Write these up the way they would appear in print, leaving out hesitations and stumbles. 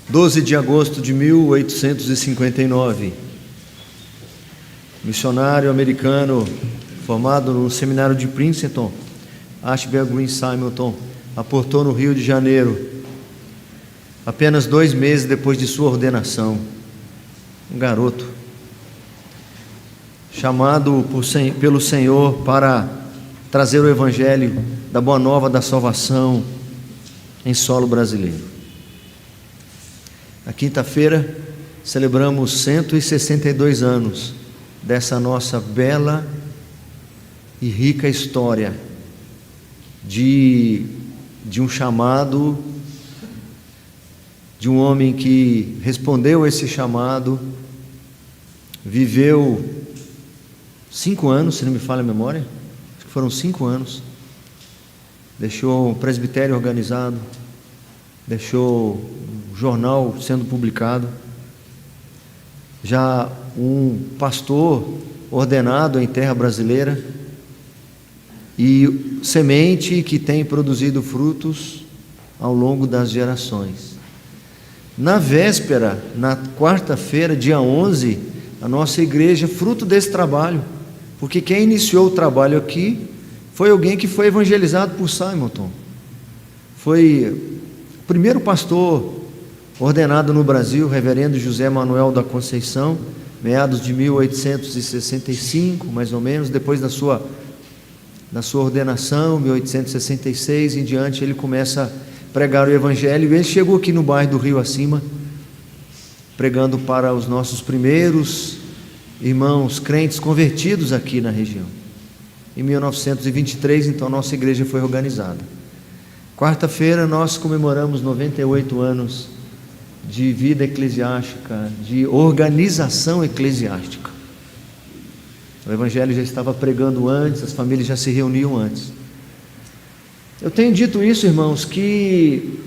12 de agosto de 1859, missionário americano formado no seminário de Princeton, Ashbel Green Simonton, aportou no Rio de Janeiro, apenas 2 meses depois de sua ordenação. Um garoto chamado pelo Senhor para trazer o Evangelho da Boa Nova da Salvação em solo brasileiro. Na quinta-feira celebramos 162 anos dessa nossa bela e rica história de um chamado, de um homem que respondeu a esse chamado, viveu 5 anos, se não me falha a memória, acho que foram 5 anos, deixou um presbitério organizado, deixou um jornal sendo publicado, já um pastor ordenado em terra brasileira e semente que tem produzido frutos ao longo das gerações. Na véspera, na quarta-feira, dia 11, a nossa igreja, fruto desse trabalho, porque quem iniciou o trabalho aqui foi alguém que foi evangelizado por Simonton, foi o primeiro pastor ordenado no Brasil, reverendo José Manuel da Conceição, meados de 1865, mais ou menos, depois da sua ordenação, 1866 em diante, ele começa a pregar o Evangelho. Ele chegou aqui no bairro do Rio Acima, pregando para os nossos primeiros irmãos crentes convertidos aqui na região. Em 1923, então, nossa igreja foi organizada. Quarta-feira nós comemoramos 98 anos de vida eclesiástica, de organização eclesiástica. O Evangelho já estava pregando antes, as famílias já se reuniam antes. Eu tenho dito isso, irmãos, que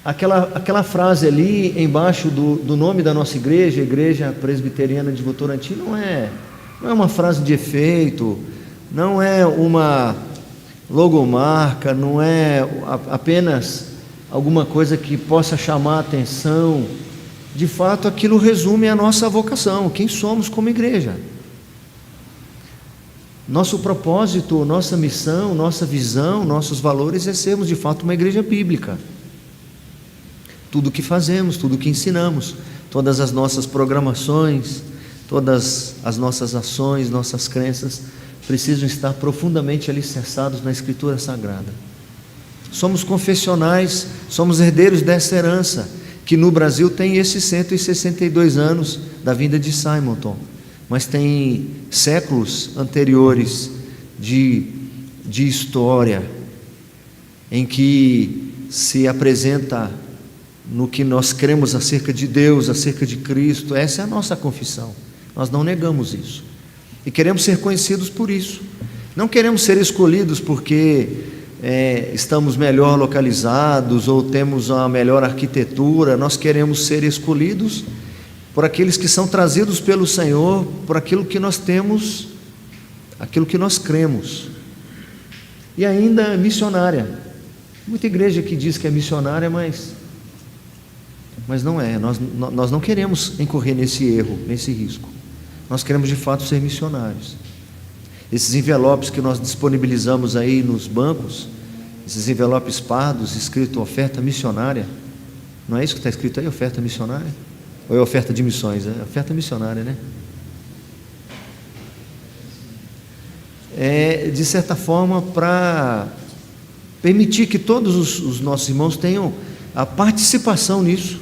aquela frase ali embaixo do nome da nossa igreja, Igreja Presbiteriana de Votorantim, não é uma frase de efeito, não é uma logomarca, não é apenas alguma coisa que possa chamar a atenção. De fato, aquilo resume a nossa vocação, quem somos como igreja. Nosso propósito, nossa missão, nossa visão, nossos valores é sermos de fato uma igreja bíblica. Tudo o que fazemos, tudo o que ensinamos, todas as nossas programações, todas as nossas ações, nossas crenças precisam estar profundamente alicerçados na Escritura Sagrada. Somos confessionais, somos herdeiros dessa herança, que no Brasil tem esses 162 anos da vinda de Simonton, mas tem séculos anteriores de história, em que se apresenta no que nós cremos acerca de Deus, acerca de Cristo. Essa é a nossa confissão, nós não negamos isso, e queremos ser conhecidos por isso. Não queremos ser escolhidos porque estamos melhor localizados ou temos a melhor arquitetura. Nós queremos ser escolhidos por aqueles que são trazidos pelo Senhor, por aquilo que nós temos, aquilo que nós cremos. E ainda missionária. Muita igreja que diz que é missionária, mas não é. Nós não queremos incorrer nesse erro, nesse risco. Nós queremos de fato ser missionários. Esses envelopes que nós disponibilizamos aí nos bancos, esses envelopes pardos, escrito oferta missionária, não é isso que está escrito aí, oferta missionária? Ou é oferta de missões? É oferta missionária, né? É, de certa forma, para permitir que todos os nossos irmãos tenham a participação nisso.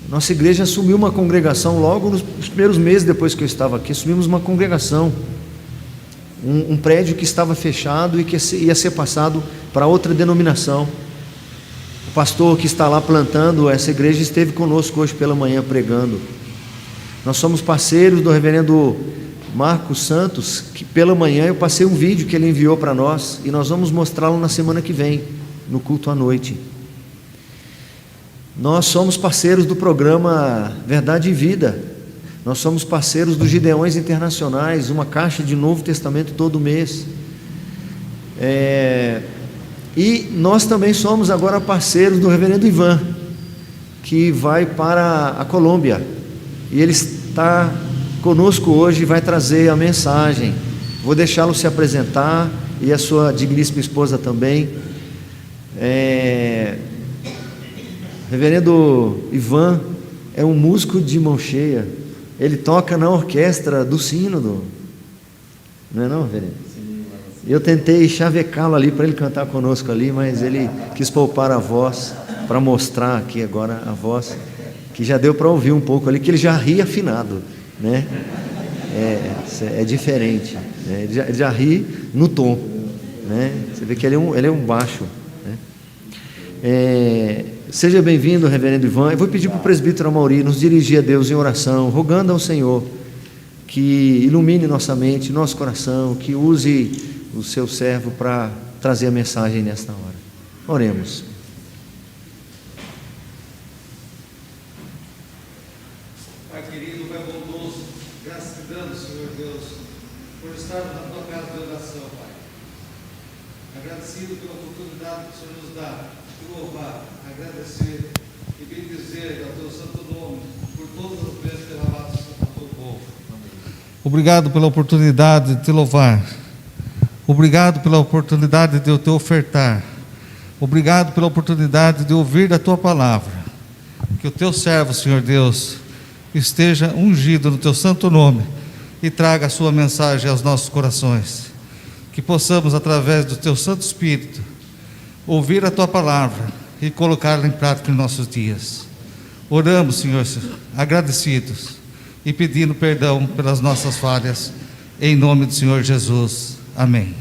Nossa igreja assumiu uma congregação logo nos primeiros meses depois que eu estava aqui. Assumimos uma congregação, um prédio que estava fechado e que ia ser passado para outra denominação. O pastor que está lá plantando essa igreja esteve conosco hoje pela manhã pregando. Nós somos parceiros do reverendo Marcos Santos, que pela manhã eu passei um vídeo que ele enviou para nós, e nós vamos mostrá-lo na semana que vem, no culto à noite. Nós somos parceiros do programa Verdade e Vida. Nós somos parceiros dos Gideões Internacionais, uma caixa de Novo Testamento todo mês. E nós também somos agora parceiros do reverendo Ivan. que vai para a Colômbia, e ele está conosco hoje e vai trazer a mensagem. Vou deixá-lo se apresentar, e a sua digníssima esposa também. Reverendo Ivan é um músico de mão cheia, ele toca na orquestra do sínodo, não é não, reverendo? Eu tentei chavecá-lo ali para ele cantar conosco ali, mas ele quis poupar a voz, para mostrar aqui agora a voz, que já deu para ouvir um pouco ali, que ele já ri afinado, né? É diferente, né? Ele já ri no tom, né? Você vê que ele é um baixo, né? Seja bem-vindo, reverendo Ivan. Eu vou pedir para o presbítero Amauri nos dirigir a Deus em oração, rogando ao Senhor que ilumine nossa mente, nosso coração, que use o seu servo para trazer a mensagem nesta hora. Oremos. Pai querido, Pai bondoso, graças te damos, Senhor Deus, por estarmos na tua casa de oração, Pai. Agradecido pela oportunidade que o Senhor nos dá de louvar, agradecer e bendizer ao teu santo nome por todas as bênçãos derramadas ao teu povo. Obrigado pela oportunidade de te louvar. Obrigado pela oportunidade de eu te ofertar. Obrigado pela oportunidade de ouvir da tua palavra. Que o teu servo, Senhor Deus, esteja ungido no teu santo nome e traga a sua mensagem aos nossos corações. Que possamos, através do teu Santo Espírito, ouvir a tua palavra e colocá-la em prática em nossos dias. Oramos, Senhor, agradecidos e pedindo perdão pelas nossas falhas, em nome do Senhor Jesus. Amém.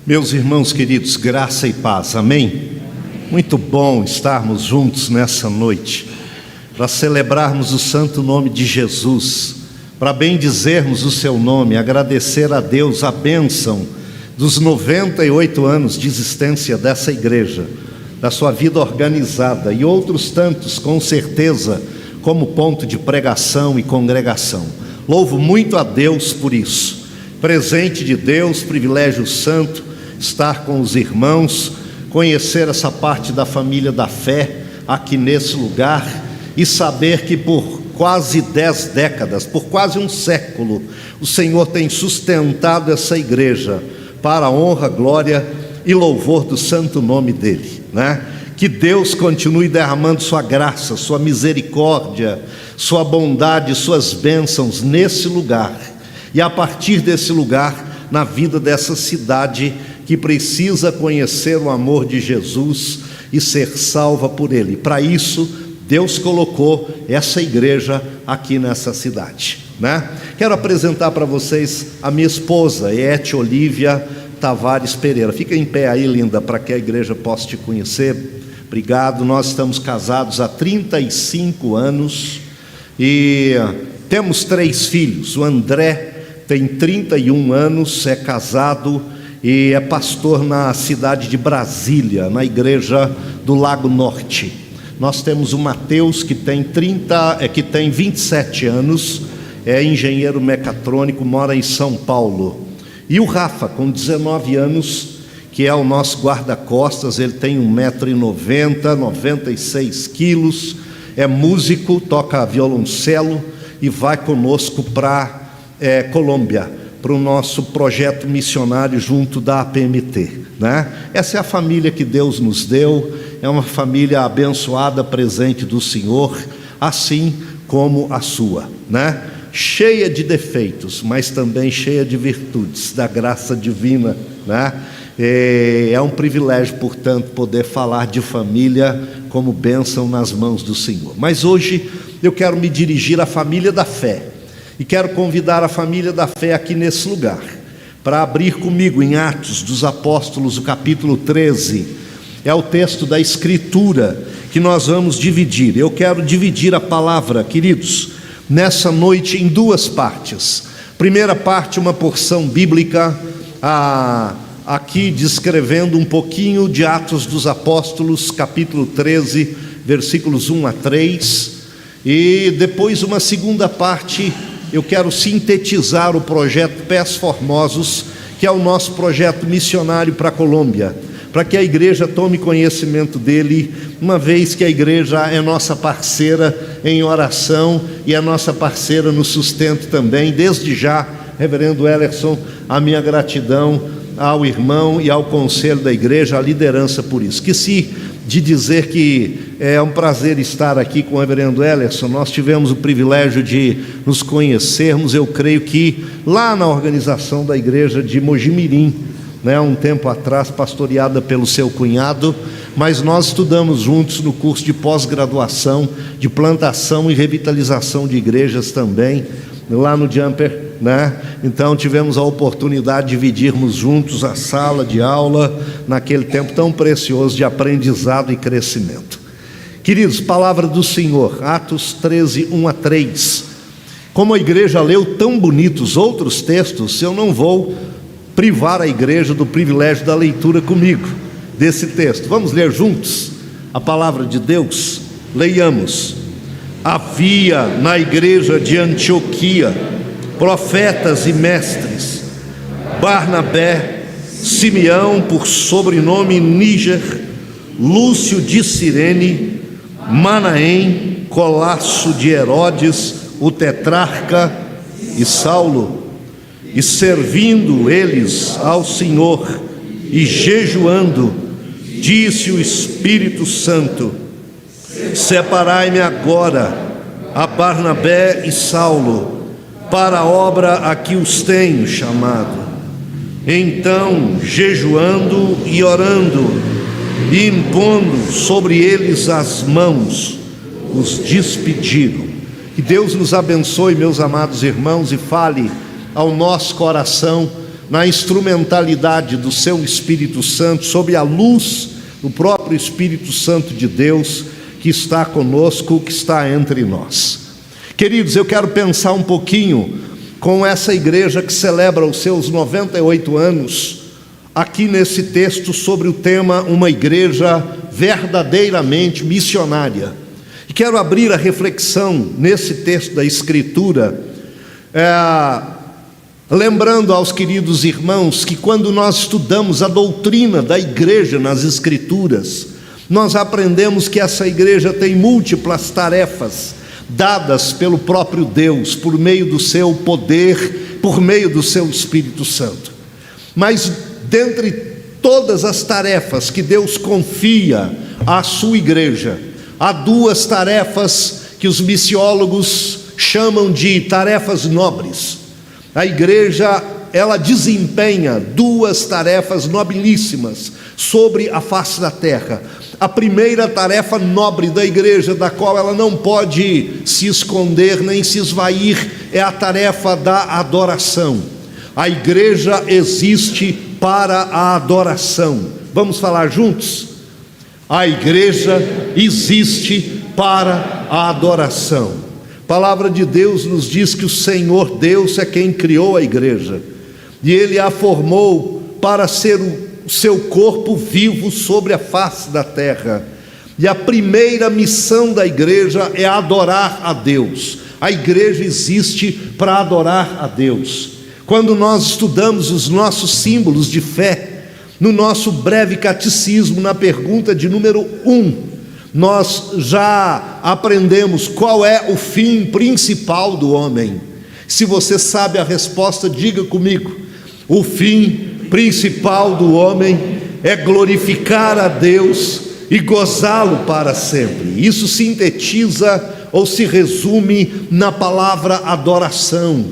Meus irmãos queridos, graça e paz, amém? Muito bom estarmos juntos nessa noite, para celebrarmos o santo nome de Jesus, para bendizermos o seu nome, agradecer a Deus a bênção dos 98 anos de existência dessa igreja, da sua vida organizada e outros tantos, com certeza, como ponto de pregação e congregação. Louvo muito a Deus por isso. Presente de Deus, privilégio santo, estar com os irmãos, conhecer essa parte da família da fé aqui nesse lugar e saber que por quase 10 décadas, por quase um século, o Senhor tem sustentado essa igreja para a honra, glória e louvor do santo nome dele, né? Que Deus continue derramando sua graça, sua misericórdia, sua bondade, suas bênçãos nesse lugar, e a partir desse lugar, na vida dessa cidade que precisa conhecer o amor de Jesus e ser salva por ele. Para isso, Deus colocou essa igreja aqui nessa cidade, né? Quero apresentar para vocês a minha esposa, Ete Olívia Tavares Pereira. Fica em pé aí, linda, para que a igreja possa te conhecer. Obrigado. Nós estamos casados há 35 anos e temos 3 filhos. O André tem 31 anos, é casado e é pastor na cidade de Brasília, na igreja do Lago Norte. Nós temos o Mateus, que tem 27 anos, é engenheiro mecatrônico, mora em São Paulo. E o Rafa, com 19 anos, que é o nosso guarda-costas, ele tem 1,90 m, 96 quilos, é músico, toca violoncelo e vai conosco para Colômbia, para o nosso projeto missionário junto da APMT, né? Essa é a família que Deus nos deu, é uma família abençoada, presente do Senhor, assim como a sua, né? Cheia de defeitos, mas também cheia de virtudes, da graça divina, né? É um privilégio, portanto, poder falar de família como bênção nas mãos do Senhor. Mas hoje eu quero me dirigir à família da fé, e quero convidar a família da fé aqui nesse lugar, para abrir comigo em Atos dos Apóstolos, o capítulo 13, é o texto da Escritura que nós vamos dividir. Eu quero dividir a palavra, queridos, nessa noite em 2 partes. Primeira parte, uma porção bíblica, aqui descrevendo um pouquinho de Atos dos Apóstolos, capítulo 13, versículos 1 a 3, e depois uma segunda parte. Eu quero sintetizar o projeto Pés Formosos, que é o nosso projeto missionário para a Colômbia, para que a igreja tome conhecimento dele, uma vez que a igreja é nossa parceira em oração e é nossa parceira no sustento também. Desde já, reverendo Ellerson, a minha gratidão ao irmão e ao conselho da igreja, à liderança por isso. Esqueci de dizer que é um prazer estar aqui com o reverendo Ellerson. Nós tivemos o privilégio de nos conhecermos, eu creio que lá na organização da igreja de Mojimirim, um tempo atrás, pastoreada pelo seu cunhado, mas nós estudamos juntos no curso de pós-graduação de plantação e revitalização de igrejas também, lá no Jumper, Então tivemos a oportunidade de dividirmos juntos a sala de aula naquele tempo tão precioso de aprendizado e crescimento. Queridos, palavra do Senhor, Atos 13, 1-3. Como a igreja leu tão bonitos outros textos, eu não vou privar a igreja do privilégio da leitura comigo desse texto. Vamos ler juntos a palavra de Deus? Leiamos. Havia na igreja de Antioquia profetas e mestres: Barnabé, Simeão, por sobrenome Níger, Lúcio de Cirene, Manaém, Colasso de Herodes, o tetrarca, e Saulo. E servindo eles ao Senhor e jejuando, disse o Espírito Santo: separai-me agora a Barnabé e Saulo para a obra a que os tenho chamado. Então, jejuando e orando e impondo sobre eles as mãos, os despediram. Que Deus nos abençoe, meus amados irmãos, e fale ao nosso coração na instrumentalidade do seu Espírito Santo, sob a luz do próprio Espírito Santo de Deus que está conosco, que está entre nós. Queridos, eu quero pensar um pouquinho com essa igreja que celebra os seus 98 anos, aqui nesse texto, sobre o tema uma igreja verdadeiramente missionária. E quero abrir a reflexão nesse texto da Escritura, lembrando aos queridos irmãos que quando nós estudamos a doutrina da igreja nas Escrituras, nós aprendemos que essa igreja tem múltiplas tarefas dadas pelo próprio Deus, por meio do seu poder, por meio do seu Espírito Santo. Mas dentre todas as tarefas que Deus confia à sua igreja, há duas tarefas que os missiólogos chamam de tarefas nobres. A igreja, ela desempenha duas tarefas nobilíssimas sobre a face da terra. A primeira tarefa nobre da igreja, da qual ela não pode se esconder nem se esvair, é a tarefa da adoração. A igreja existe para a adoração. Vamos falar juntos? A igreja existe para a adoração. A palavra de Deus nos diz que o Senhor Deus é quem criou a igreja, e Ele a formou para ser o seu corpo vivo sobre a face da terra. E a primeira missão da igreja é adorar a Deus. A igreja existe para adorar a Deus. Quando nós estudamos os nossos símbolos de fé, no nosso breve catecismo, na pergunta de número 1, nós já aprendemos qual é o fim principal do homem. Se você sabe a resposta, diga comigo. O fim principal do homem é glorificar a Deus e gozá-lo para sempre. Isso sintetiza ou se resume na palavra adoração.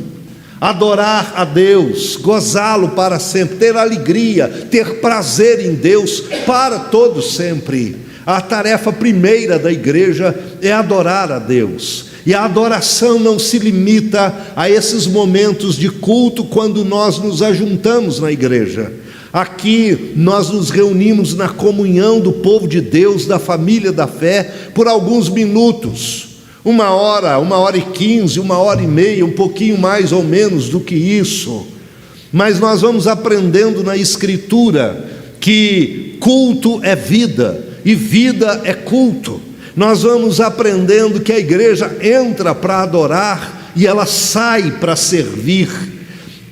Adorar a Deus, gozá-lo para sempre, ter alegria, ter prazer em Deus para todo sempre. A tarefa primeira da igreja é adorar a Deus. E a adoração não se limita a esses momentos de culto quando nós nos ajuntamos na igreja. Aqui nós nos reunimos na comunhão do povo de Deus, da família da fé, por alguns minutos. 1 hora, 1h15, 1h30, um pouquinho mais ou menos do que isso. Mas nós vamos aprendendo na Escritura que culto é vida e vida é culto. Nós vamos aprendendo que a igreja entra para adorar e ela sai para servir,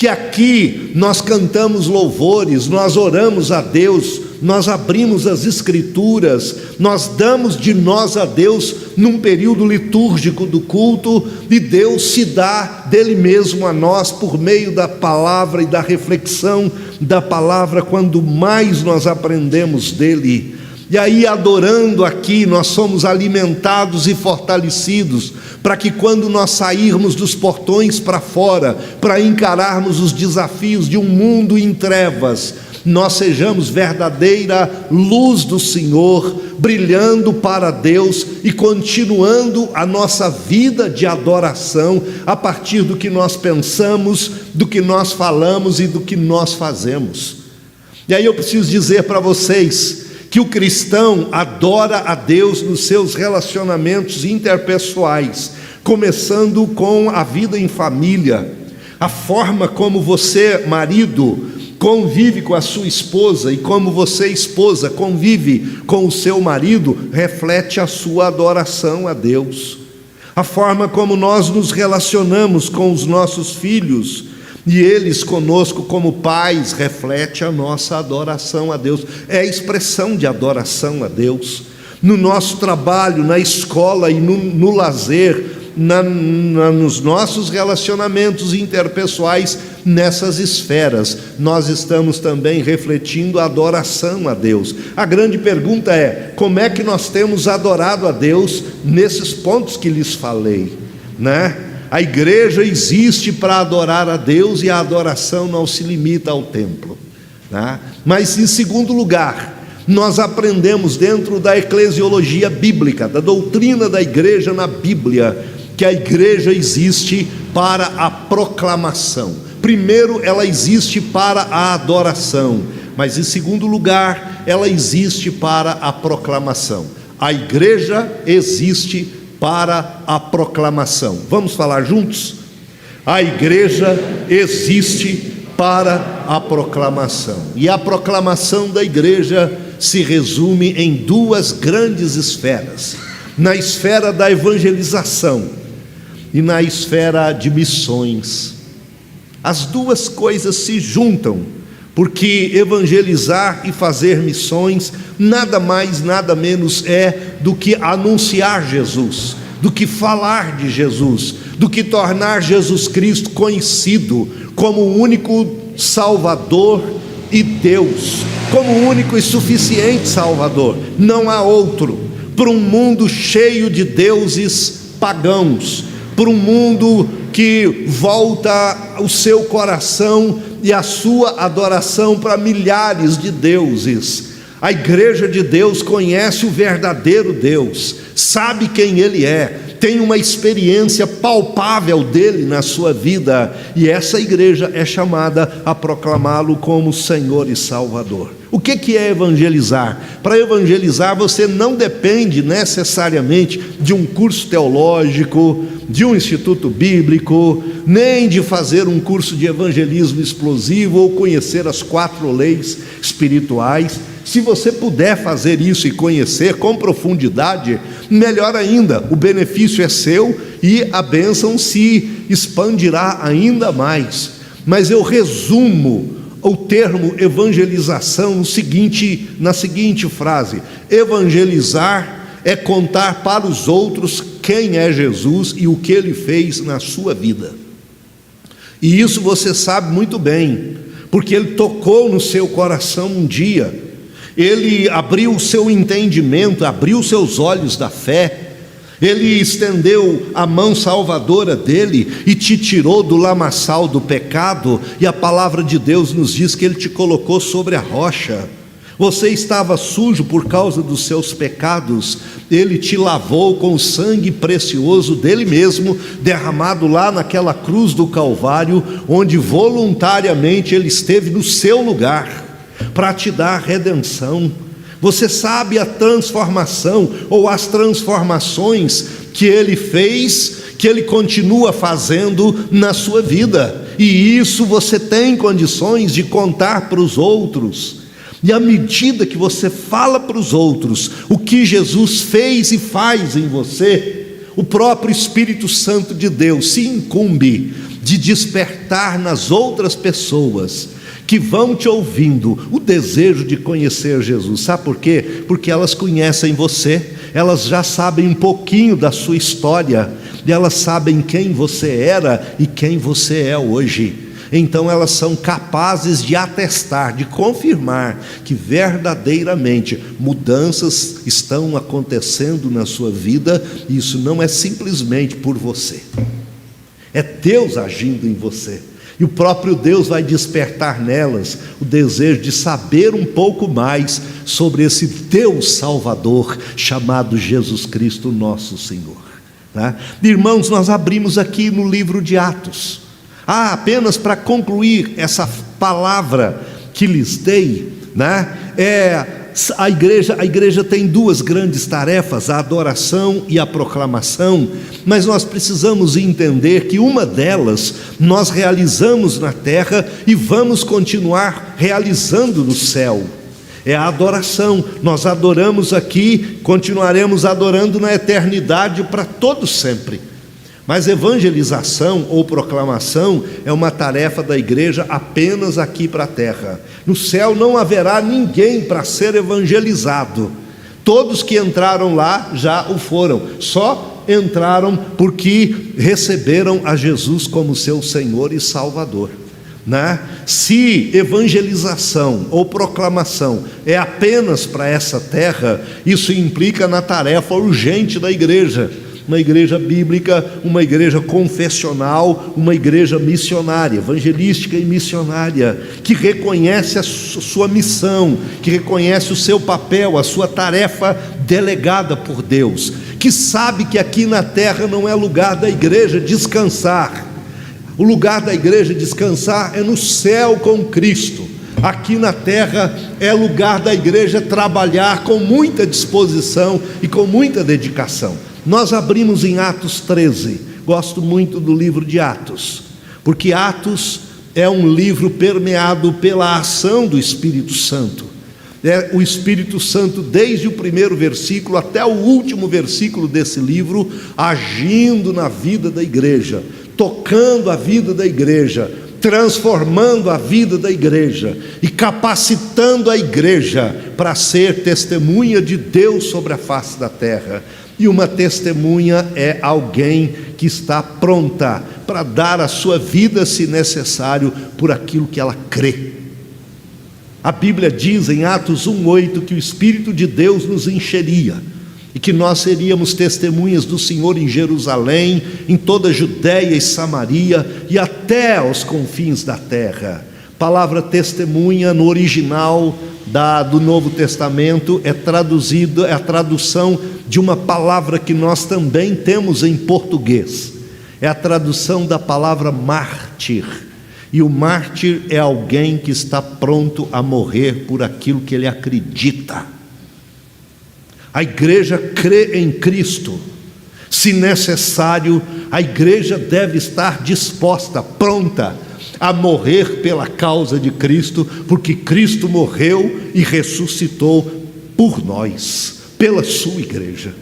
que aqui nós cantamos louvores, nós oramos a Deus, nós abrimos as Escrituras, nós damos de nós a Deus num período litúrgico do culto, e Deus se dá dele mesmo a nós por meio da palavra e da reflexão da palavra, quando mais nós aprendemos dele. E aí, adorando aqui, nós somos alimentados e fortalecidos, para que quando nós sairmos dos portões para fora, para encararmos os desafios de um mundo em trevas, nós sejamos verdadeira luz do Senhor, brilhando para Deus e continuando a nossa vida de adoração, a partir do que nós pensamos, do que nós falamos e do que nós fazemos. E aí eu preciso dizer para vocês, que o cristão adora a Deus nos seus relacionamentos interpessoais, começando com a vida em família. A forma como você, marido, convive com a sua esposa, e como você, esposa, convive com o seu marido, reflete a sua adoração a Deus. A forma como nós nos relacionamos com os nossos filhos, e eles conosco como pais, reflete a nossa adoração a Deus, é a expressão de adoração a Deus. No nosso trabalho, na escola e no lazer, nos nossos relacionamentos interpessoais, nessas esferas, nós estamos também refletindo a adoração a Deus. A grande pergunta é, como é que nós temos adorado a Deus nesses pontos que lhes falei, né? A igreja existe para adorar a Deus, e a adoração não se limita ao templo, né? Mas em segundo lugar, nós aprendemos dentro da eclesiologia bíblica, da doutrina da igreja na Bíblia, que a igreja existe para a proclamação. Primeiro, ela existe para a adoração, mas em segundo lugar, ela existe para a proclamação. A igreja existe para a proclamação. Vamos falar juntos? A igreja existe para a proclamação. E a proclamação da igreja se resume em duas grandes esferas: na esfera da evangelização e na esfera de missões. As duas coisas se juntam, porque evangelizar e fazer missões nada mais, nada menos é do que anunciar Jesus, do que falar de Jesus, do que tornar Jesus Cristo conhecido como o único Salvador e Deus, como o único e suficiente Salvador. Não há outro. Para um mundo cheio de deuses pagãos, para um mundo que volta o seu coração e a sua adoração para milhares de deuses, a igreja de Deus conhece o verdadeiro Deus, sabe quem Ele é, tem uma experiência palpável dele na sua vida, e essa igreja é chamada a proclamá-lo como Senhor e Salvador. O que é evangelizar? Para evangelizar, você não depende necessariamente de um curso teológico, de um instituto bíblico, nem de fazer um curso de evangelismo explosivo ou conhecer as 4 leis espirituais. Se você puder fazer isso e conhecer com profundidade, melhor ainda, o benefício é seu e a bênção se expandirá ainda mais. Mas eu resumo o termo evangelização na seguinte frase: evangelizar é contar para os outros quem é Jesus e o que Ele fez na sua vida. E isso você sabe muito bem, porque Ele tocou no seu coração um dia. Ele abriu o seu entendimento, abriu seus olhos da fé. Ele estendeu a mão salvadora dele e te tirou do lamaçal do pecado, e a palavra de Deus nos diz que Ele te colocou sobre a rocha. Você estava sujo por causa dos seus pecados, Ele te lavou com o sangue precioso dele mesmo, derramado lá naquela cruz do Calvário, onde voluntariamente Ele esteve no seu lugar, para te dar redenção. Você sabe a transformação ou as transformações que Ele fez, que Ele continua fazendo na sua vida, e isso você tem condições de contar para os outros. E à medida que você fala para os outros o que Jesus fez e faz em você, o próprio Espírito Santo de Deus se incumbe de despertar nas outras pessoas que vão te ouvindo o desejo de conhecer Jesus. Sabe por quê? Porque elas conhecem você, elas já sabem um pouquinho da sua história, e elas sabem quem você era e quem você é hoje. Então elas são capazes de atestar, de confirmar que verdadeiramente mudanças estão acontecendo na sua vida, e isso não é simplesmente por você, é Deus agindo em você. E o próprio Deus vai despertar nelas o desejo de saber um pouco mais sobre esse Deus Salvador chamado Jesus Cristo, nosso Senhor, né? Irmãos, nós abrimos aqui no livro de Atos. Apenas para concluir essa palavra que lhes dei, né? A igreja tem duas grandes tarefas, a adoração e a proclamação, mas nós precisamos entender que uma delas nós realizamos na terra e vamos continuar realizando no céu. É a adoração. Nós adoramos aqui, continuaremos adorando na eternidade para todo sempre. Mas evangelização ou proclamação é uma tarefa da igreja apenas aqui para a terra. No céu não haverá ninguém para ser evangelizado. Todos que entraram lá já o foram, só entraram porque receberam a Jesus como seu Senhor e Salvador, né? Se evangelização ou proclamação é apenas para essa terra, isso implica na tarefa urgente da igreja. Uma igreja bíblica, uma igreja confessional, uma igreja missionária, evangelística e missionária, que reconhece a sua missão, que reconhece o seu papel, a sua tarefa delegada por Deus, que sabe que aqui na terra não é lugar da igreja descansar. O lugar da igreja descansar é no céu com Cristo. Aqui na terra é lugar da igreja trabalhar com muita disposição e com muita dedicação. Nós abrimos em Atos 13, gosto muito do livro de Atos, porque Atos é um livro permeado pela ação do Espírito Santo. É o Espírito Santo, desde o primeiro versículo até o último versículo desse livro, agindo na vida da igreja, tocando a vida da igreja, transformando a vida da igreja e capacitando a igreja para ser testemunha de Deus sobre a face da terra. E uma testemunha é alguém que está pronta para dar a sua vida, se necessário, por aquilo que ela crê. A Bíblia diz em Atos 1:8 que o Espírito de Deus nos encheria e que nós seríamos testemunhas do Senhor em Jerusalém, em toda a Judéia e Samaria e até aos confins da terra. Palavra testemunha no original do Novo Testamento é a tradução de uma palavra que nós também temos em português. É a tradução da palavra mártir. E o mártir é alguém que está pronto a morrer por aquilo que ele acredita. A igreja crê em Cristo. Se necessário, a igreja deve estar disposta, pronta a morrer pela causa de Cristo, porque Cristo morreu e ressuscitou por nós, pela sua igreja.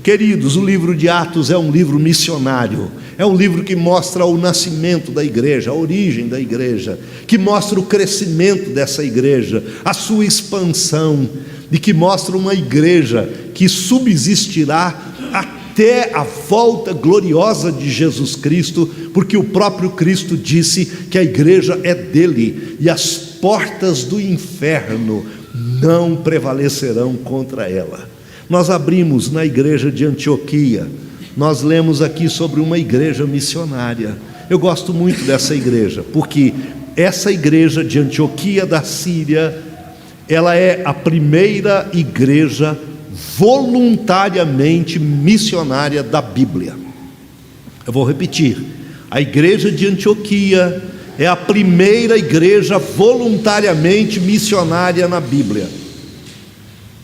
Queridos, o livro de Atos é um livro missionário, é um livro que mostra o nascimento da igreja, a origem da igreja, que mostra o crescimento dessa igreja, a sua expansão, e que mostra uma igreja que subsistirá até a volta gloriosa de Jesus Cristo, porque o próprio Cristo disse que a igreja é dele, e as portas do inferno não prevalecerão contra ela. Nós abrimos na igreja de Antioquia, nós lemos aqui sobre uma igreja missionária. Eu gosto muito dessa igreja, porque essa igreja de Antioquia da Síria, ela é a primeira igreja voluntariamente missionária da Bíblia. Eu vou repetir: a igreja de Antioquia é a primeira igreja voluntariamente missionária na Bíblia.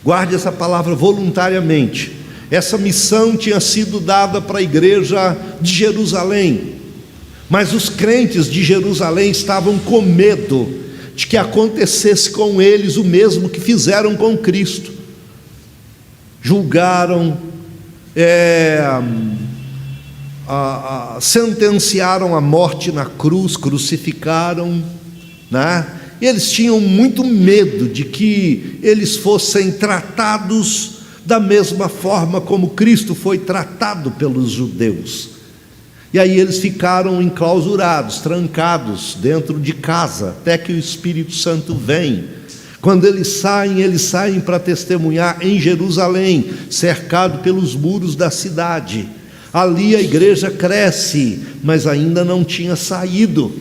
Guarde essa palavra, voluntariamente. Essa missão tinha sido dada para a igreja de Jerusalém, mas os crentes de Jerusalém estavam com medo de que acontecesse com eles o mesmo que fizeram com Cristo. sentenciaram a morte na cruz, crucificaram, né? Eles tinham muito medo de que eles fossem tratados da mesma forma como Cristo foi tratado pelos judeus. E aí eles ficaram enclausurados, trancados dentro de casa, até que o Espírito Santo vem. Quando eles saem para testemunhar em Jerusalém, cercado pelos muros da cidade. Ali a igreja cresce, mas ainda não tinha saído.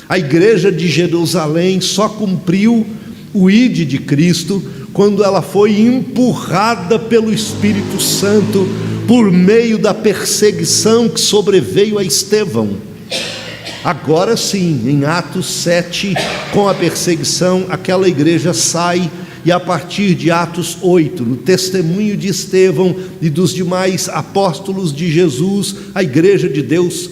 A igreja de Jerusalém só cumpriu o ide de Cristo quando ela foi empurrada pelo Espírito Santo por meio da perseguição que sobreveio a Estevão. Agora sim, em Atos 7, com a perseguição, aquela igreja sai, e a partir de Atos 8, no testemunho de Estevão e dos demais apóstolos de Jesus, a igreja de Deus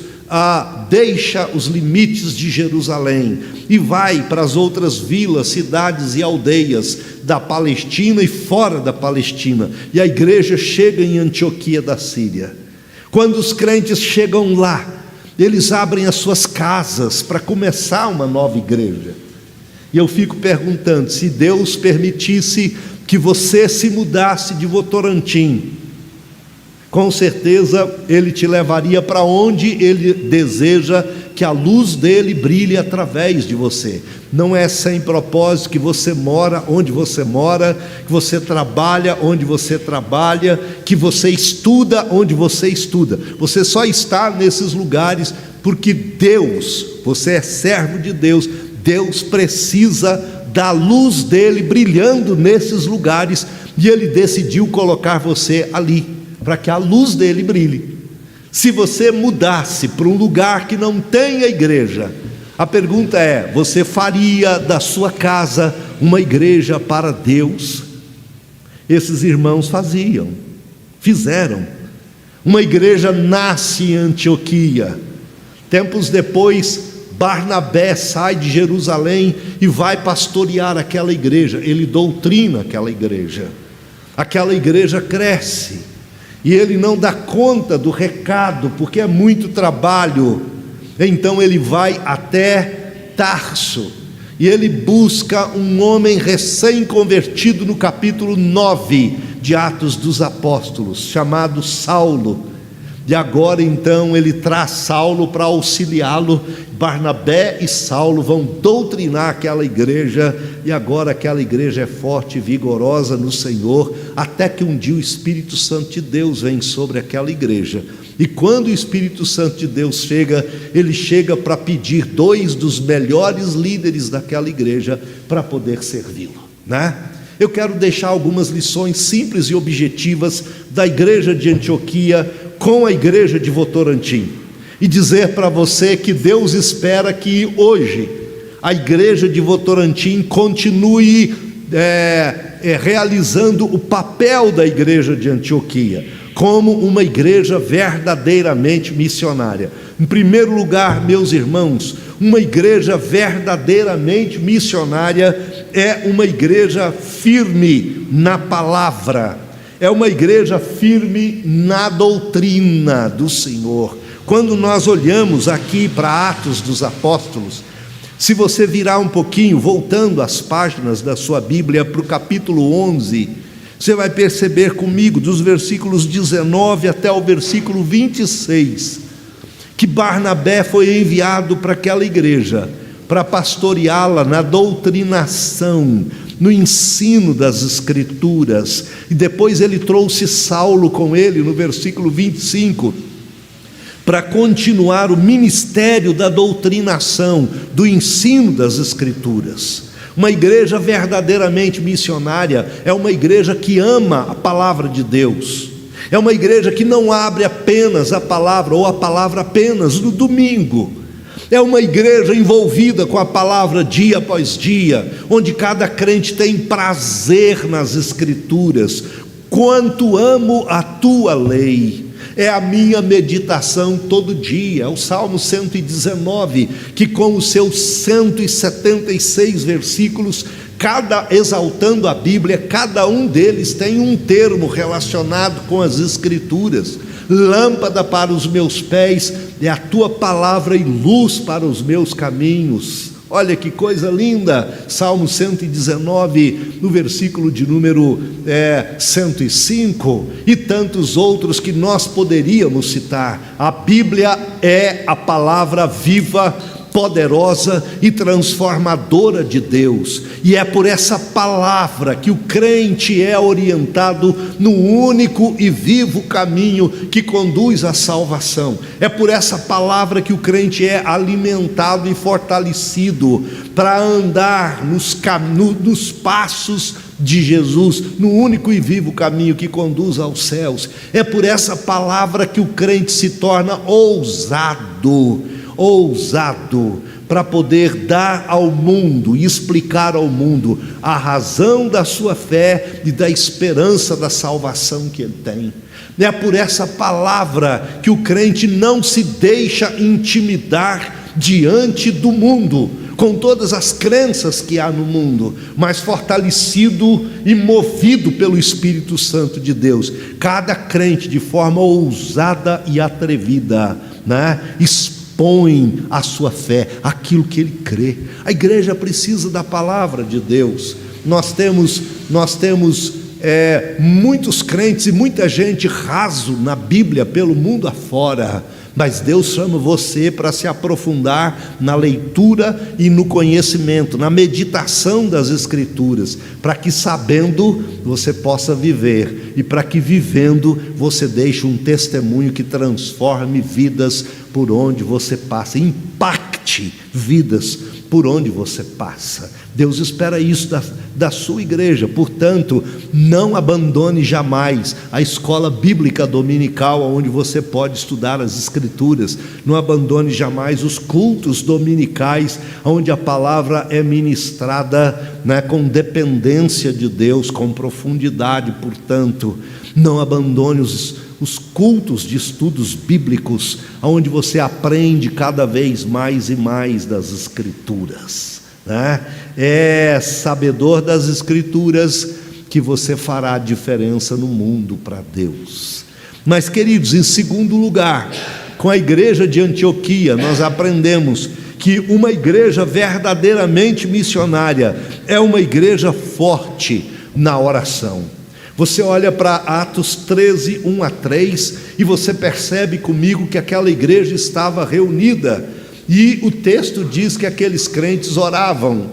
deixa os limites de Jerusalém e vai para as outras vilas, cidades e aldeias da Palestina e fora da Palestina, e a igreja chega em Antioquia da Síria. Quando os crentes chegam lá, eles abrem as suas casas para começar uma nova igreja. E eu fico perguntando, se Deus permitisse que você se mudasse de Votorantim, com certeza Ele te levaria para onde Ele deseja que a luz dele brilhe através de você. Não é sem propósito que você mora onde você mora, que você trabalha onde você trabalha, que você estuda onde você estuda. Você só está nesses lugares porque Deus, você é servo de Deus, Deus precisa da luz dele brilhando nesses lugares, e Ele decidiu colocar você ali, para que a luz dele brilhe. Se você mudasse para um lugar que não tem a igreja, a pergunta é: você faria da sua casa uma igreja para Deus? Esses irmãos fizeram. Uma igreja nasce em Antioquia. Tempos depois, Barnabé sai de Jerusalém e vai pastorear aquela igreja. Ele doutrina aquela igreja cresce. E ele não dá conta do recado, porque é muito trabalho. Então ele vai até Tarso, e ele busca um homem recém-convertido no capítulo 9 de Atos dos Apóstolos, chamado Saulo. E agora então ele traz Saulo para auxiliá-lo. Barnabé e Saulo vão doutrinar aquela igreja, e agora aquela igreja é forte e vigorosa no Senhor, até que um dia o Espírito Santo de Deus vem sobre aquela igreja. E quando o Espírito Santo de Deus chega, ele chega para pedir 2 dos melhores líderes daquela igreja para poder servi-lo, né? Eu quero deixar algumas lições simples e objetivas da igreja de Antioquia com a igreja de Votorantim, e dizer para você que Deus espera que hoje a igreja de Votorantim continue realizando o papel da igreja de Antioquia, como uma igreja verdadeiramente missionária. Em primeiro lugar, meus irmãos, uma igreja verdadeiramente missionária é uma igreja firme na palavra, é uma igreja firme na doutrina do Senhor. Quando nós olhamos aqui para Atos dos Apóstolos, se você virar um pouquinho, voltando as páginas da sua Bíblia para o capítulo 11, você vai perceber comigo, dos versículos 19 até o versículo 26, que Barnabé foi enviado para aquela igreja, para pastoreá-la na doutrinação, no ensino das Escrituras. E depois ele trouxe Saulo com ele, no versículo 25, para continuar o ministério da doutrinação, do ensino das Escrituras. Uma igreja verdadeiramente missionária é uma igreja que ama a palavra de Deus, é uma igreja que não abre apenas a palavra, ou a palavra apenas no domingo. É uma igreja envolvida com a palavra dia após dia, onde cada crente tem prazer nas Escrituras. Quanto amo a tua lei, é a minha meditação todo dia. É o Salmo 119, que com os seus 176 versículos, exaltando a Bíblia, cada um deles tem um termo relacionado com as Escrituras. lâmpada para os meus pés, é a tua palavra e luz para os meus caminhos. Olha que coisa linda, Salmo 119, no versículo de número 105, e tantos outros que nós poderíamos citar. A Bíblia é a palavra viva, poderosa e transformadora de Deus, e é por essa palavra que o crente é orientado no único e vivo caminho que conduz à salvação. É por essa palavra que o crente é alimentado e fortalecido para andar nos passos de Jesus, no único e vivo caminho que conduz aos céus. É por essa palavra que o crente se torna ousado para poder dar ao mundo e explicar ao mundo a razão da sua fé e da esperança da salvação que ele tem. É por essa palavra que o crente não se deixa intimidar diante do mundo, com todas as crenças que há no mundo, mas fortalecido e movido pelo Espírito Santo de Deus. Cada crente, de forma ousada e atrevida, expõe a sua fé, aquilo que ele crê. A igreja precisa da palavra de Deus. Nós temos muitos crentes e muita gente raso na Bíblia pelo mundo afora, mas Deus chama você para se aprofundar na leitura e no conhecimento, na meditação das Escrituras, para que sabendo você possa viver, e para que vivendo você deixe um testemunho que transforme vidas por onde você passa, impacte vidas por onde você passa. Deus espera isso da sua igreja. Portanto, não abandone jamais a escola bíblica dominical, onde você pode estudar as Escrituras. Não abandone jamais os cultos dominicais, onde a palavra é ministrada com dependência de Deus, com profundidade. Portanto, não abandone os cultos de estudos bíblicos, onde você aprende cada vez mais e mais das Escrituras. É sabedor das Escrituras que você fará a diferença no mundo para Deus. Mas, queridos, em segundo lugar, com a igreja de Antioquia, nós aprendemos que uma igreja verdadeiramente missionária é uma igreja forte na oração. Você olha para Atos 13, 1 a 3, e você percebe comigo que aquela igreja estava reunida, e o texto diz que aqueles crentes oravam.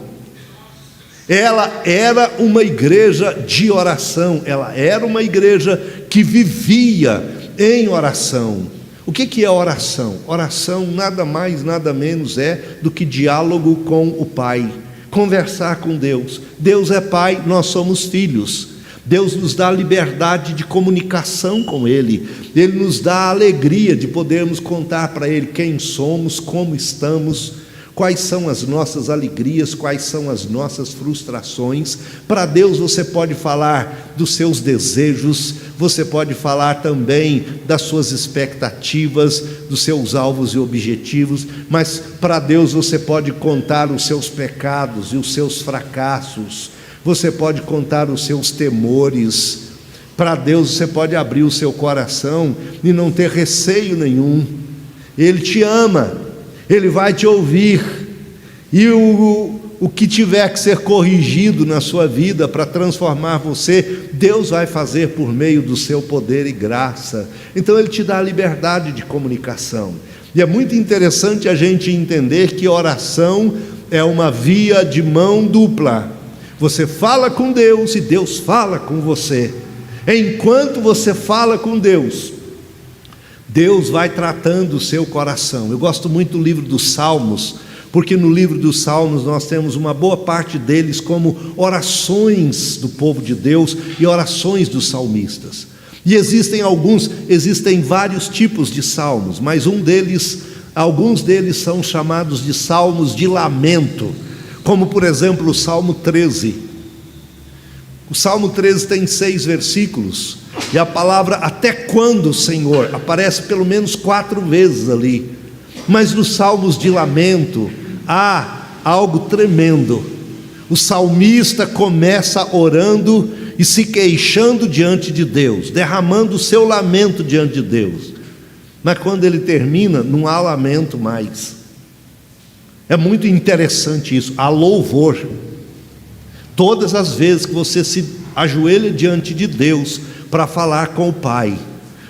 Ela era uma igreja de oração, ela era uma igreja que vivia em oração. O que é oração? Oração nada mais, nada menos é do que diálogo com o Pai, conversar com Deus. Deus é Pai, nós somos filhos. Deus nos dá a liberdade de comunicação com Ele. Ele nos dá a alegria de podermos contar para Ele quem somos, como estamos, quais são as nossas alegrias, quais são as nossas frustrações. Para Deus você pode falar dos seus desejos, você pode falar também das suas expectativas, dos seus alvos e objetivos, mas para Deus você pode contar os seus pecados e os seus fracassos. Você pode contar os seus temores. Para Deus você pode abrir o seu coração e não ter receio nenhum. Ele te ama, Ele vai te ouvir, e o que tiver que ser corrigido na sua vida para transformar você, Deus vai fazer por meio do seu poder e graça. Então Ele te dá a liberdade de comunicação. E é muito interessante a gente entender que oração é uma via de mão dupla. Você fala com Deus e Deus fala com você. Enquanto você fala com Deus, Deus vai tratando o seu coração. Eu gosto muito do livro dos Salmos, porque no livro dos Salmos nós temos uma boa parte deles como orações do povo de Deus e orações dos salmistas. E existem vários tipos de salmos, mas alguns deles são chamados de salmos de lamento, como por exemplo o Salmo 13. O Salmo 13 tem 6 versículos, e a palavra "até quando, Senhor?" aparece pelo menos 4 vezes ali. Mas nos salmos de lamento há algo tremendo. O salmista começa orando e se queixando diante de Deus, derramando o seu lamento diante de Deus. mas quando ele termina, não há lamento mais. É muito interessante isso, há louvor. Todas as vezes que você se ajoelha diante de Deus para falar com o Pai,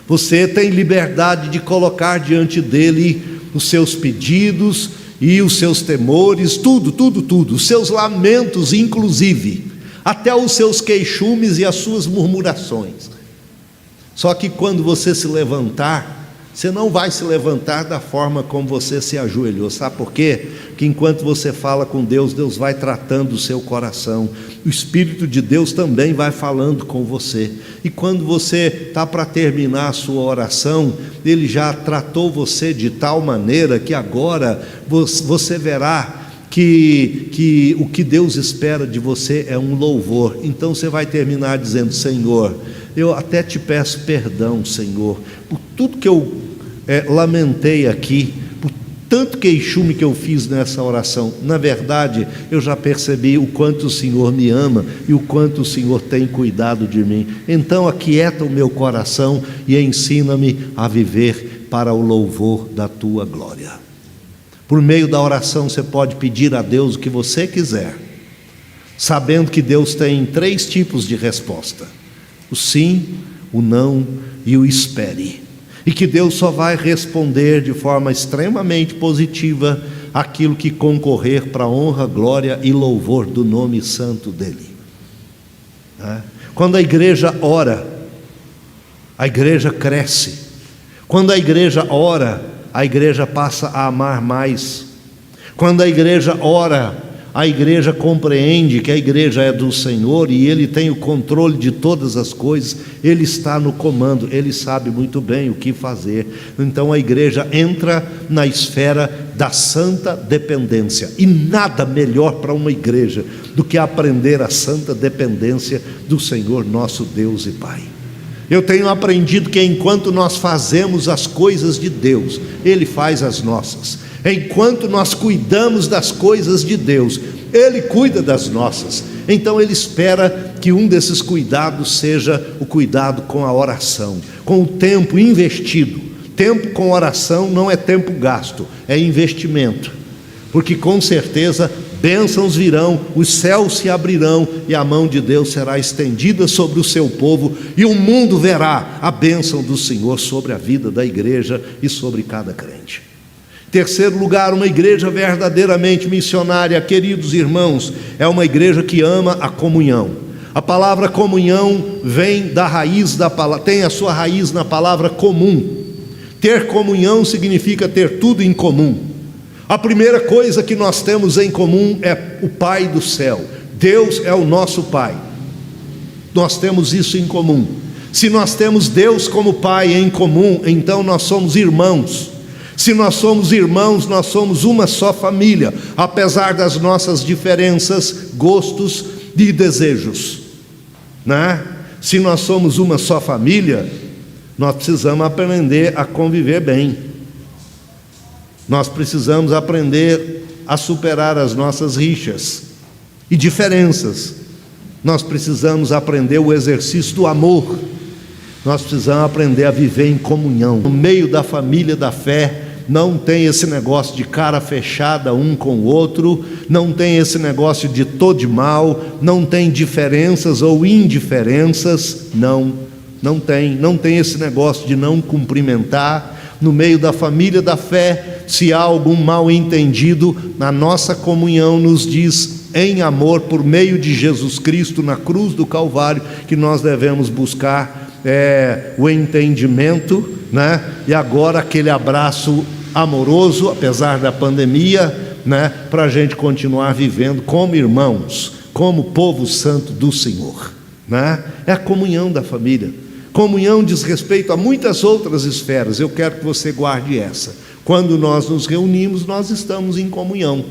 você tem liberdade de colocar diante dele os seus pedidos e os seus temores, tudo, os seus lamentos, inclusive, até os seus queixumes e as suas murmurações. Só que quando você se levantar, você não vai se levantar da forma como você se ajoelhou. Sabe por quê? Porque enquanto você fala com Deus, Deus vai tratando o seu coração. O Espírito de Deus também vai falando com você. E quando você está para terminar a sua oração, Ele já tratou você de tal maneira que agora você verá que o que Deus espera de você é um louvor. Então você vai terminar dizendo: Senhor, eu até te peço perdão, Senhor, por tudo que eu lamentei aqui, por tanto queixume que eu fiz nessa oração. Na verdade, eu já percebi o quanto o Senhor me ama e o quanto o Senhor tem cuidado de mim. Então aquieta o meu coração e ensina-me a viver para o louvor da tua glória. Por meio da oração você pode pedir a Deus o que você quiser, sabendo que Deus tem 3 tipos de resposta: o sim, o não e o espere. E que Deus só vai responder de forma extremamente positiva aquilo que concorrer para a honra, glória e louvor do nome santo dEle. Quando a igreja ora, a igreja cresce. Quando a igreja ora, a igreja passa a amar mais. Quando a igreja ora, a igreja compreende que a igreja é do Senhor e Ele tem o controle de todas as coisas, Ele está no comando, Ele sabe muito bem o que fazer. Então a igreja entra na esfera da santa dependência, e nada melhor para uma igreja do que aprender a santa dependência do Senhor nosso Deus e Pai. Eu tenho aprendido que enquanto nós fazemos as coisas de Deus, Ele faz as nossas. Enquanto nós cuidamos das coisas de Deus, Ele cuida das nossas. Então Ele espera que um desses cuidados seja o cuidado com a oração, com o tempo investido. Tempo com oração não é tempo gasto, é investimento. Porque com certeza bênçãos virão, os céus se abrirão e a mão de Deus será estendida sobre o seu povo, e o mundo verá a bênção do Senhor sobre a vida da igreja e sobre cada crente. Terceiro lugar, uma igreja verdadeiramente missionária, queridos irmãos, é uma igreja que ama a comunhão. A palavra comunhão vem da raiz da palavra, tem a sua raiz na palavra comum. Ter comunhão significa ter tudo em comum. A primeira coisa que nós temos em comum é o Pai do céu. Deus é o nosso Pai. Nós temos isso em comum. Se nós temos Deus como Pai em comum, então nós somos irmãos. Se nós somos irmãos, nós somos uma só família, apesar das nossas diferenças, gostos e desejos, né? Se nós somos uma só família, nós precisamos aprender a conviver bem. Nós precisamos aprender a superar as nossas rixas e diferenças. Nós precisamos aprender o exercício do amor. Nós precisamos aprender a viver em comunhão. No meio da família da fé, não tem esse negócio de cara fechada um com o outro, não tem esse negócio de tô de mal, não tem diferenças ou indiferenças, não tem esse negócio de não cumprimentar. No meio da família da fé, se há algum mal entendido, a nossa comunhão nos diz em amor, por meio de Jesus Cristo na cruz do Calvário, que nós devemos buscar o entendimento, né? E agora aquele abraço amoroso, apesar da pandemia, né? Para a gente continuar vivendo como irmãos, como povo santo do Senhor, né? É a comunhão da família. Comunhão diz respeito a muitas outras esferas. Eu quero que você guarde essa. Quando nós nos reunimos, nós estamos em comunhão.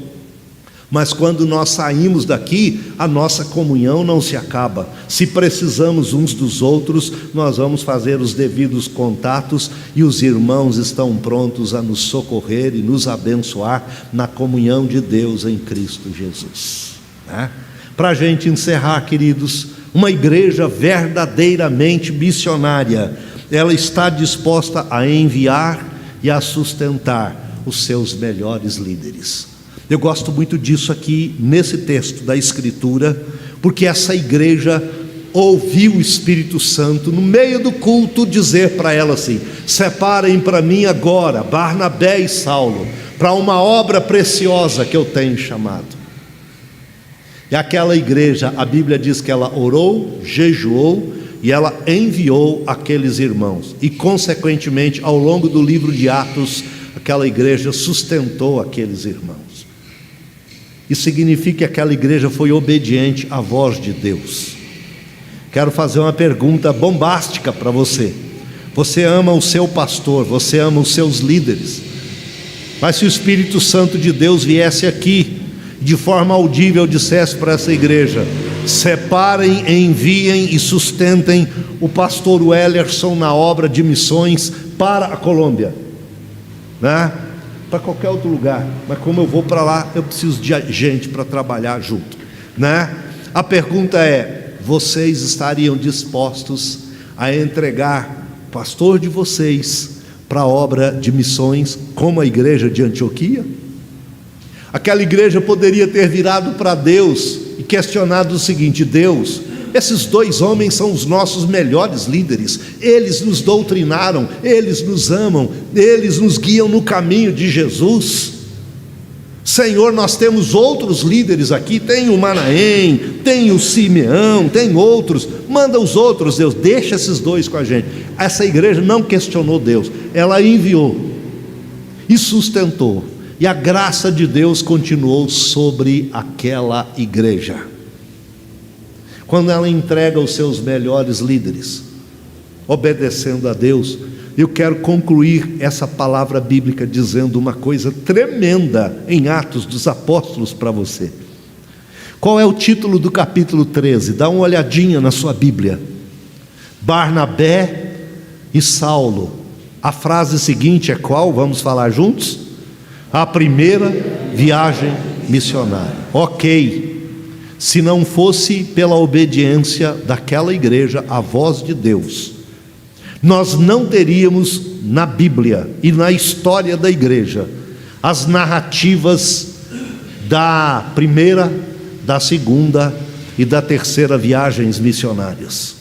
Mas quando nós saímos daqui, a nossa comunhão não se acaba. Se precisamos uns dos outros, nós vamos fazer os devidos contatos, e os irmãos estão prontos a nos socorrer e nos abençoar na comunhão de Deus em Cristo Jesus, né? Para a gente encerrar, queridos, uma igreja verdadeiramente missionária, ela está disposta a enviar e a sustentar os seus melhores líderes. Eu gosto muito disso aqui nesse texto da Escritura, porque essa igreja ouviu o Espírito Santo no meio do culto dizer para ela assim: separem para mim agora Barnabé e Saulo para uma obra preciosa que eu tenho chamado. E aquela igreja, a Bíblia diz que ela orou, jejuou e ela enviou aqueles irmãos, e consequentemente ao longo do livro de Atos, aquela igreja sustentou aqueles irmãos. Isso significa que aquela igreja foi obediente à voz de Deus. Quero fazer uma pergunta bombástica para você. Você ama o seu pastor, você ama os seus líderes, mas se o Espírito Santo de Deus viesse aqui, de forma audível dissesse para essa igreja: separem, enviem e sustentem o pastor Wellerson na obra de missões para a Colômbia, né? Para qualquer outro lugar, mas como eu vou para lá, eu preciso de gente para trabalhar junto, né? A pergunta é: vocês estariam dispostos a entregar o pastor de vocês para a obra de missões como a igreja de Antioquia? Aquela igreja poderia ter virado para Deus e questionado o seguinte: Deus, esses dois homens são os nossos melhores líderes, eles nos doutrinaram, eles nos amam, eles nos guiam no caminho de Jesus. Senhor, nós temos outros líderes aqui, tem o Manaém, tem o Simeão, tem outros, manda os outros, Deus, deixa esses dois com a gente. Essa igreja não questionou Deus, ela enviou e sustentou, e a graça de Deus continuou sobre aquela igreja. Quando ela entrega os seus melhores líderes, obedecendo a Deus, eu quero concluir essa palavra bíblica dizendo uma coisa tremenda em Atos dos Apóstolos para você. Qual é o título do capítulo 13? Dá uma olhadinha na sua Bíblia. Barnabé e Saulo. A frase seguinte é qual? Vamos falar juntos? A primeira viagem missionária. Ok. Se não fosse pela obediência daquela igreja à voz de Deus, nós não teríamos na Bíblia e na história da igreja as narrativas da primeira, da segunda e da terceira viagens missionárias.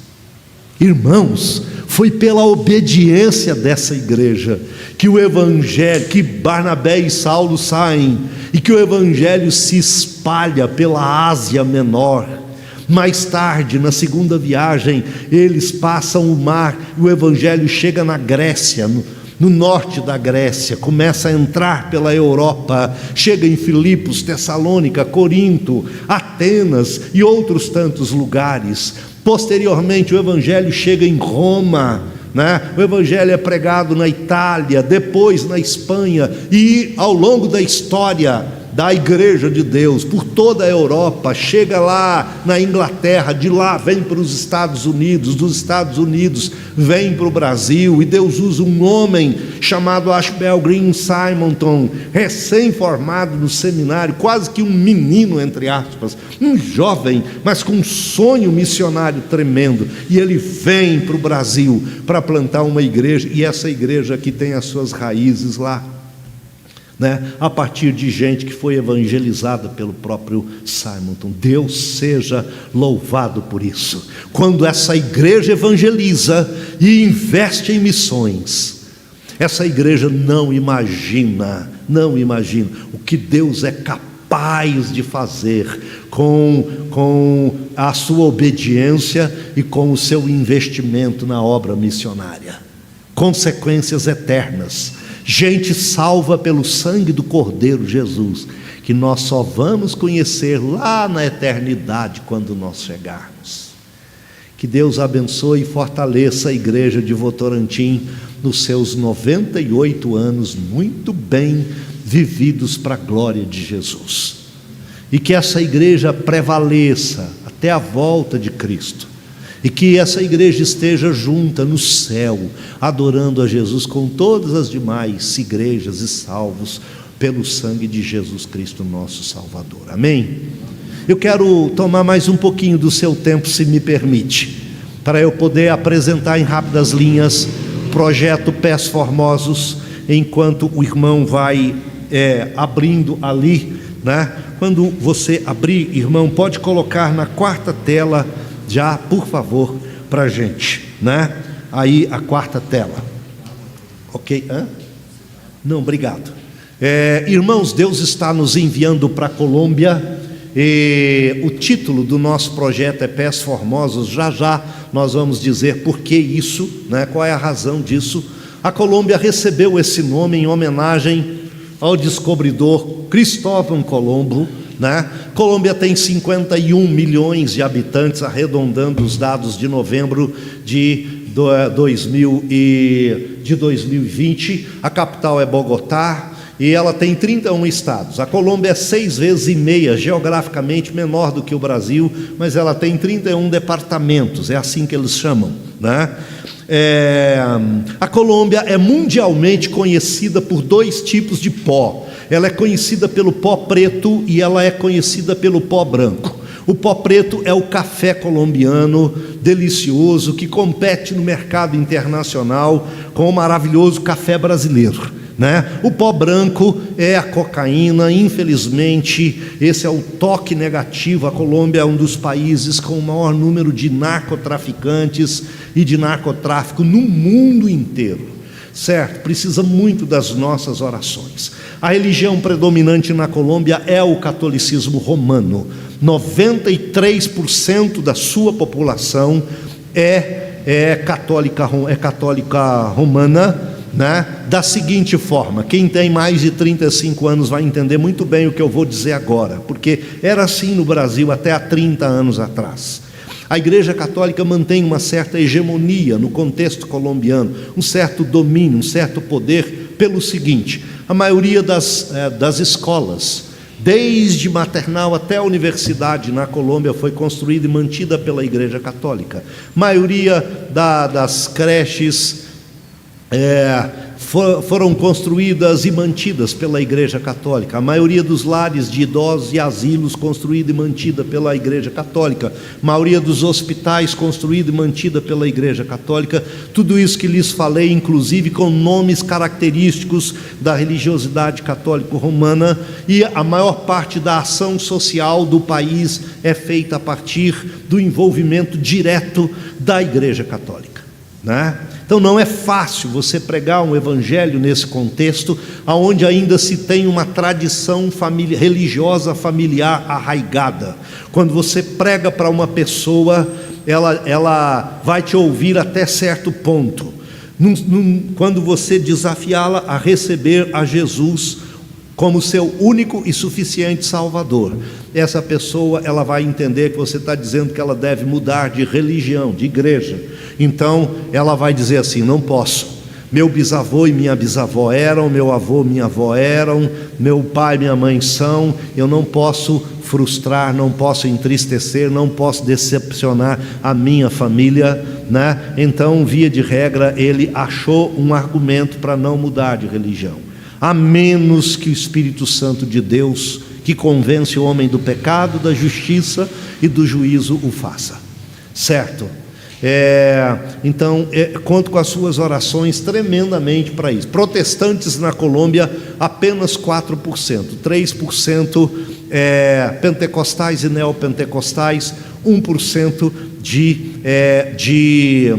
Irmãos, foi pela obediência dessa igreja que o evangelho, que Barnabé e Saulo saem e que o evangelho se espalha pela Ásia Menor. Mais tarde, na segunda viagem, eles passam o mar e o evangelho chega na Grécia, no norte da Grécia, começa a entrar pela Europa, chega em Filipos, Tessalônica, Corinto, Atenas e outros tantos lugares. Posteriormente o evangelho chega em Roma, né? O evangelho é pregado na Itália, depois na Espanha, e ao longo da história da igreja de Deus, por toda a Europa, chega lá na Inglaterra, de lá vem para os Estados Unidos, dos Estados Unidos vem para o Brasil, e Deus usa um homem chamado Ashbel Green Simonton, recém-formado no seminário, quase que um menino, entre aspas, um jovem, mas com um sonho missionário tremendo, e ele vem para o Brasil para plantar uma igreja, e essa igreja aqui tem as suas raízes lá, né? A partir de gente que foi evangelizada pelo próprio Simonton. Deus seja louvado por isso. Quando essa igreja evangeliza e investe em missões, essa igreja não imagina o que Deus é capaz de fazer com a sua obediência e com o seu investimento na obra missionária. Consequências eternas. Gente salva pelo sangue do Cordeiro Jesus, que nós só vamos conhecer lá na eternidade quando nós chegarmos. Que Deus abençoe e fortaleça a igreja de Votorantim nos seus 98 anos muito bem vividos para a glória de Jesus. E que essa igreja prevaleça até a volta de Cristo. E que essa igreja esteja junta no céu, adorando a Jesus com todas as demais igrejas e salvos pelo sangue de Jesus Cristo, nosso Salvador. Amém? Eu quero tomar mais um pouquinho do seu tempo, se me permite, para eu poder apresentar em rápidas linhas o projeto Pés Formosos, enquanto o irmão vai abrindo ali, né? Quando você abrir, irmão, pode colocar na quarta tela já, por favor, para a gente, né? Aí a quarta tela, ok? Não, obrigado. Irmãos, Deus está nos enviando para a Colômbia. E o título do nosso projeto é Pés Formosos. Já nós vamos dizer por que isso, né? Qual é a razão disso. A Colômbia recebeu esse nome em homenagem ao descobridor Cristóvão Colombo, né? Colômbia tem 51 milhões de habitantes, arredondando os dados de novembro de 2020. A capital é Bogotá e ela tem 31 estados. A Colômbia é 6,5 vezes geograficamente menor do que o Brasil, mas ela tem 31 departamentos, é assim que eles chamam, né? A Colômbia é mundialmente conhecida por 2 tipos de pó. Ela é conhecida pelo pó preto e ela é conhecida pelo pó branco. O pó preto é o café colombiano delicioso que compete no mercado internacional com o maravilhoso café brasileiro, né? O pó branco é a cocaína. Infelizmente, esse é o toque negativo. A Colômbia é um dos países com o maior número de narcotraficantes e de narcotráfico no mundo inteiro, certo? Precisa muito das nossas orações. A religião predominante na Colômbia é o catolicismo romano. 93% da sua população é católica romana, né? Da seguinte forma, quem tem mais de 35 anos vai entender muito bem o que eu vou dizer agora, porque era assim no Brasil até há 30 anos atrás. A Igreja Católica mantém uma certa hegemonia no contexto colombiano, um certo domínio, um certo poder, pelo seguinte: a maioria das escolas, desde maternal até a universidade na Colômbia, foi construída e mantida pela Igreja Católica. A maioria das creches foram construídas e mantidas pela Igreja Católica. A maioria dos lares de idosos e asilos construída e mantida pela Igreja Católica. A maioria dos hospitais construída e mantida pela Igreja Católica. Tudo isso que lhes falei, inclusive com nomes característicos da religiosidade católico-romana. E a maior parte da ação social do país é feita a partir do envolvimento direto da Igreja Católica, né? Então não é fácil você pregar um evangelho nesse contexto, onde ainda se tem uma tradição religiosa familiar arraigada. Quando você prega para uma pessoa, ela vai te ouvir até certo ponto. Quando você desafiá-la a receber a Jesus como seu único e suficiente Salvador, essa pessoa ela vai entender que você está dizendo que ela deve mudar de religião, de igreja. Então ela vai dizer assim: não posso, meu bisavô e minha bisavó eram, meu avô e minha avó eram, meu pai e minha mãe são, eu não posso frustrar, não posso entristecer, não posso decepcionar a minha família, né? Então, via de regra, ele achou um argumento para não mudar de religião, a menos que o Espírito Santo de Deus, que convence o homem do pecado, da justiça e do juízo, o faça, certo? Então, conto com as suas orações tremendamente para isso. Protestantes na Colômbia, apenas 4%, 3% pentecostais e neopentecostais, 1% de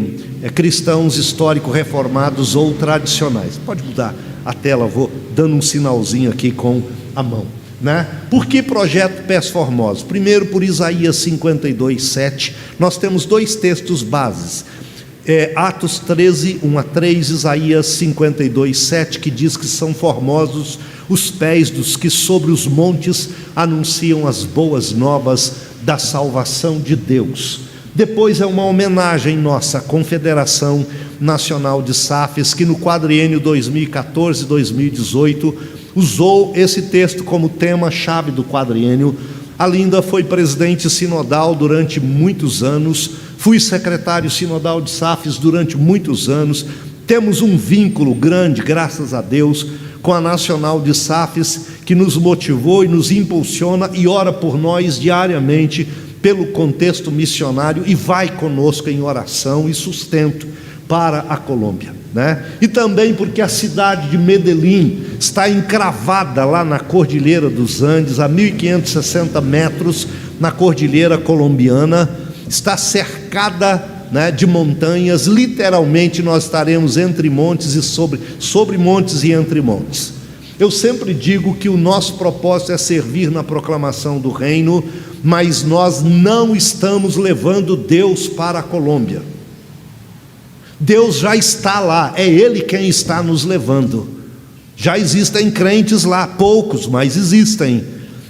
cristãos histórico-reformados ou tradicionais. Pode mudar a tela, vou dando um sinalzinho aqui com a mão, né? Por que projeto Pés Formosos? Primeiro, por Isaías 52:7. Nós temos 2 textos bases, Atos 13, 1-3, Isaías 52:7, que diz que são formosos os pés dos que sobre os montes anunciam as boas novas da salvação de Deus. Depois é uma homenagem nossa à Confederação Nacional de SAFES, que no quadriênio 2014-2018 usou esse texto como tema-chave do quadriênio. A Linda foi presidente sinodal durante muitos anos, fui secretário sinodal de SAFES durante muitos anos. Temos um vínculo grande, graças a Deus, com a Nacional de SAFES, que nos motivou e nos impulsiona e ora por nós diariamente pelo contexto missionário e vai conosco em oração e sustento para a Colômbia, né? E também porque a cidade de Medellín está encravada lá na Cordilheira dos Andes, a 1.560 metros na Cordilheira Colombiana, está cercada, né, de montanhas. Literalmente nós estaremos entre montes e sobre montes e entre montes. Eu sempre digo que o nosso propósito é servir na proclamação do reino, mas nós não estamos levando Deus para a Colômbia. Deus já está lá, é Ele quem está nos levando. Já existem crentes lá, poucos, mas existem,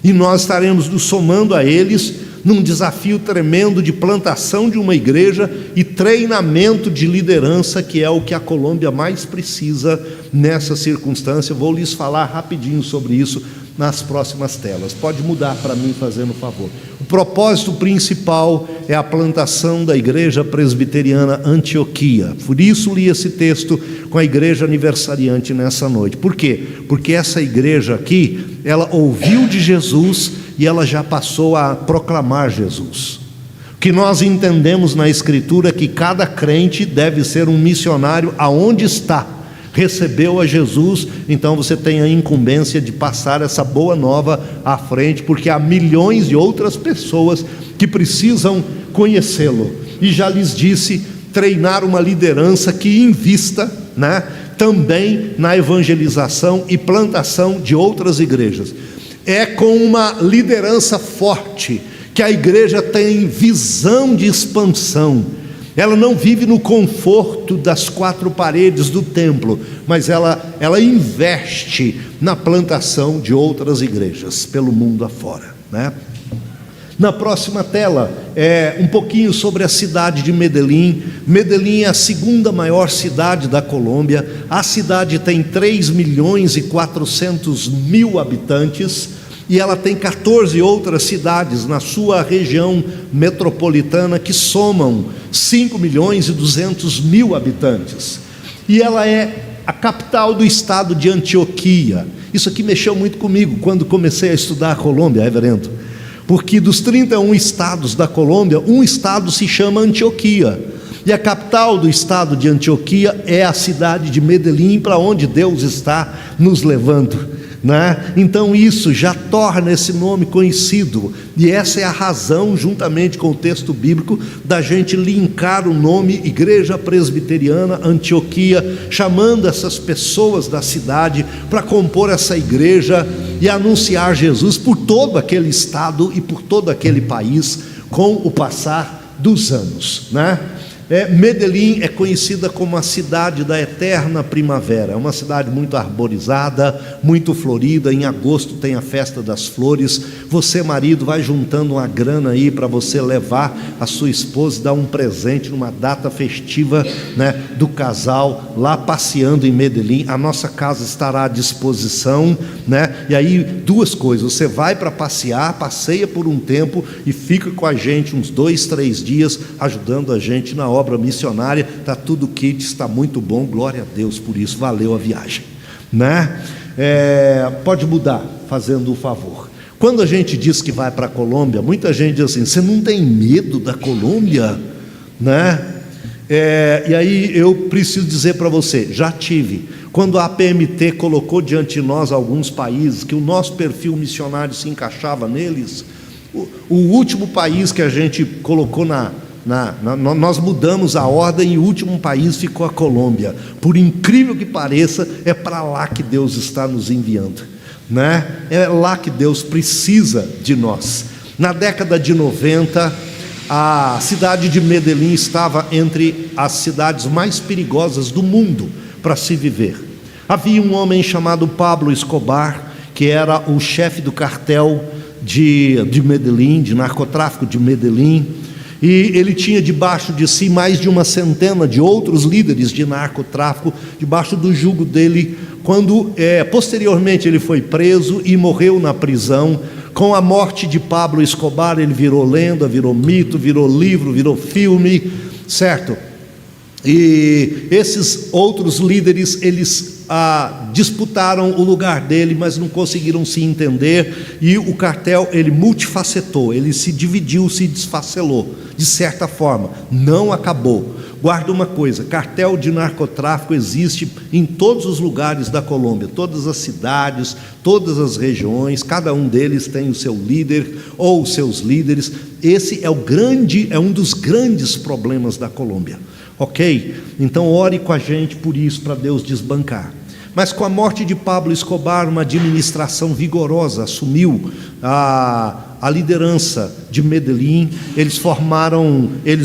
e nós estaremos nos somando a eles num desafio tremendo de plantação de uma igreja e treinamento de liderança, que é o que a Colômbia mais precisa nessa circunstância. Vou lhes falar rapidinho sobre isso nas próximas telas. Pode mudar para mim, fazendo favor. O propósito principal é a plantação da Igreja Presbiteriana Antioquia. Por isso li esse texto com a igreja aniversariante nessa noite. Por quê? Porque essa igreja aqui, ela ouviu de Jesus e ela já passou a proclamar Jesus. O que nós entendemos na Escritura é que cada crente deve ser um missionário aonde está. Recebeu a Jesus, então você tem a incumbência de passar essa boa nova à frente, porque há milhões de outras pessoas que precisam conhecê-lo. E já lhes disse, treinar uma liderança que invista, né, também na evangelização e plantação de outras igrejas. É com uma liderança forte que a igreja tem visão de expansão. Ela não vive no conforto das quatro paredes do templo, mas ela investe na plantação de outras igrejas pelo mundo afora, né? Na próxima tela é um pouquinho sobre a cidade de Medellín. Medellín é a segunda maior cidade da Colômbia. A cidade tem 3.400.000 habitantes e ela tem 14 outras cidades na sua região metropolitana que somam 5.200.000 habitantes. E ela é a capital do estado de Antioquia. Isso aqui mexeu muito comigo quando comecei a estudar a Colômbia, reverendo. Porque dos 31 estados da Colômbia, um estado se chama Antioquia. E a capital do estado de Antioquia é a cidade de Medellín, para onde Deus está nos levando, né? Então isso já torna esse nome conhecido. E essa é a razão, juntamente com o texto bíblico, da gente linkar o nome Igreja Presbiteriana Antioquia, chamando essas pessoas da cidade para compor essa igreja e anunciar Jesus por todo aquele estado e por todo aquele país com o passar dos anos, né? Medellín é conhecida como a cidade da eterna primavera. É uma cidade muito arborizada, muito florida. Em agosto tem a festa das flores. Você, marido, vai juntando uma grana aí para você levar a sua esposa e dar um presente numa data festiva, né, do casal, lá passeando em Medellín. A nossa casa estará à disposição, né? E aí duas coisas: você vai para passear, passeia por um tempo e fica com a gente uns 2, 3 dias ajudando a gente na obra missionária. Está tudo kit, está muito bom, glória a Deus por isso, valeu a viagem, né? Pode mudar, fazendo o favor. Quando a gente diz que vai para a Colômbia, muita gente diz assim: você não tem medo da Colômbia, né? E aí eu preciso dizer para você, já tive. Quando a APMT colocou diante de nós alguns países que o nosso perfil missionário se encaixava neles, o último país que a gente colocou nós mudamos a ordem e o último país ficou a Colômbia. Por incrível que pareça, é para lá que Deus está nos enviando, né? É lá que Deus precisa de nós. Na década de 90, a cidade de Medellín estava entre as cidades mais perigosas do mundo para se viver. Havia um homem chamado Pablo Escobar, que era o chefe do cartel de Medellín, de narcotráfico de Medellín. E ele tinha debaixo de si mais de uma centena de outros líderes de narcotráfico, debaixo do jugo dele, quando posteriormente ele foi preso e morreu na prisão. Com a morte de Pablo Escobar, ele virou lenda, virou mito, virou livro, virou filme, certo? E esses outros líderes, eles disputaram o lugar dele, mas não conseguiram se entender, e o cartel ele multifacetou, ele se dividiu, se desfacelou, de certa forma, não acabou. Guarda uma coisa, cartel de narcotráfico existe em todos os lugares da Colômbia, todas as cidades, todas as regiões, cada um deles tem o seu líder ou os seus líderes. Esse é um dos grandes problemas da Colômbia, ok? Então ore com a gente por isso, para Deus desbancar. Mas com a morte de Pablo Escobar, uma administração vigorosa assumiu a liderança de Medellín. Eles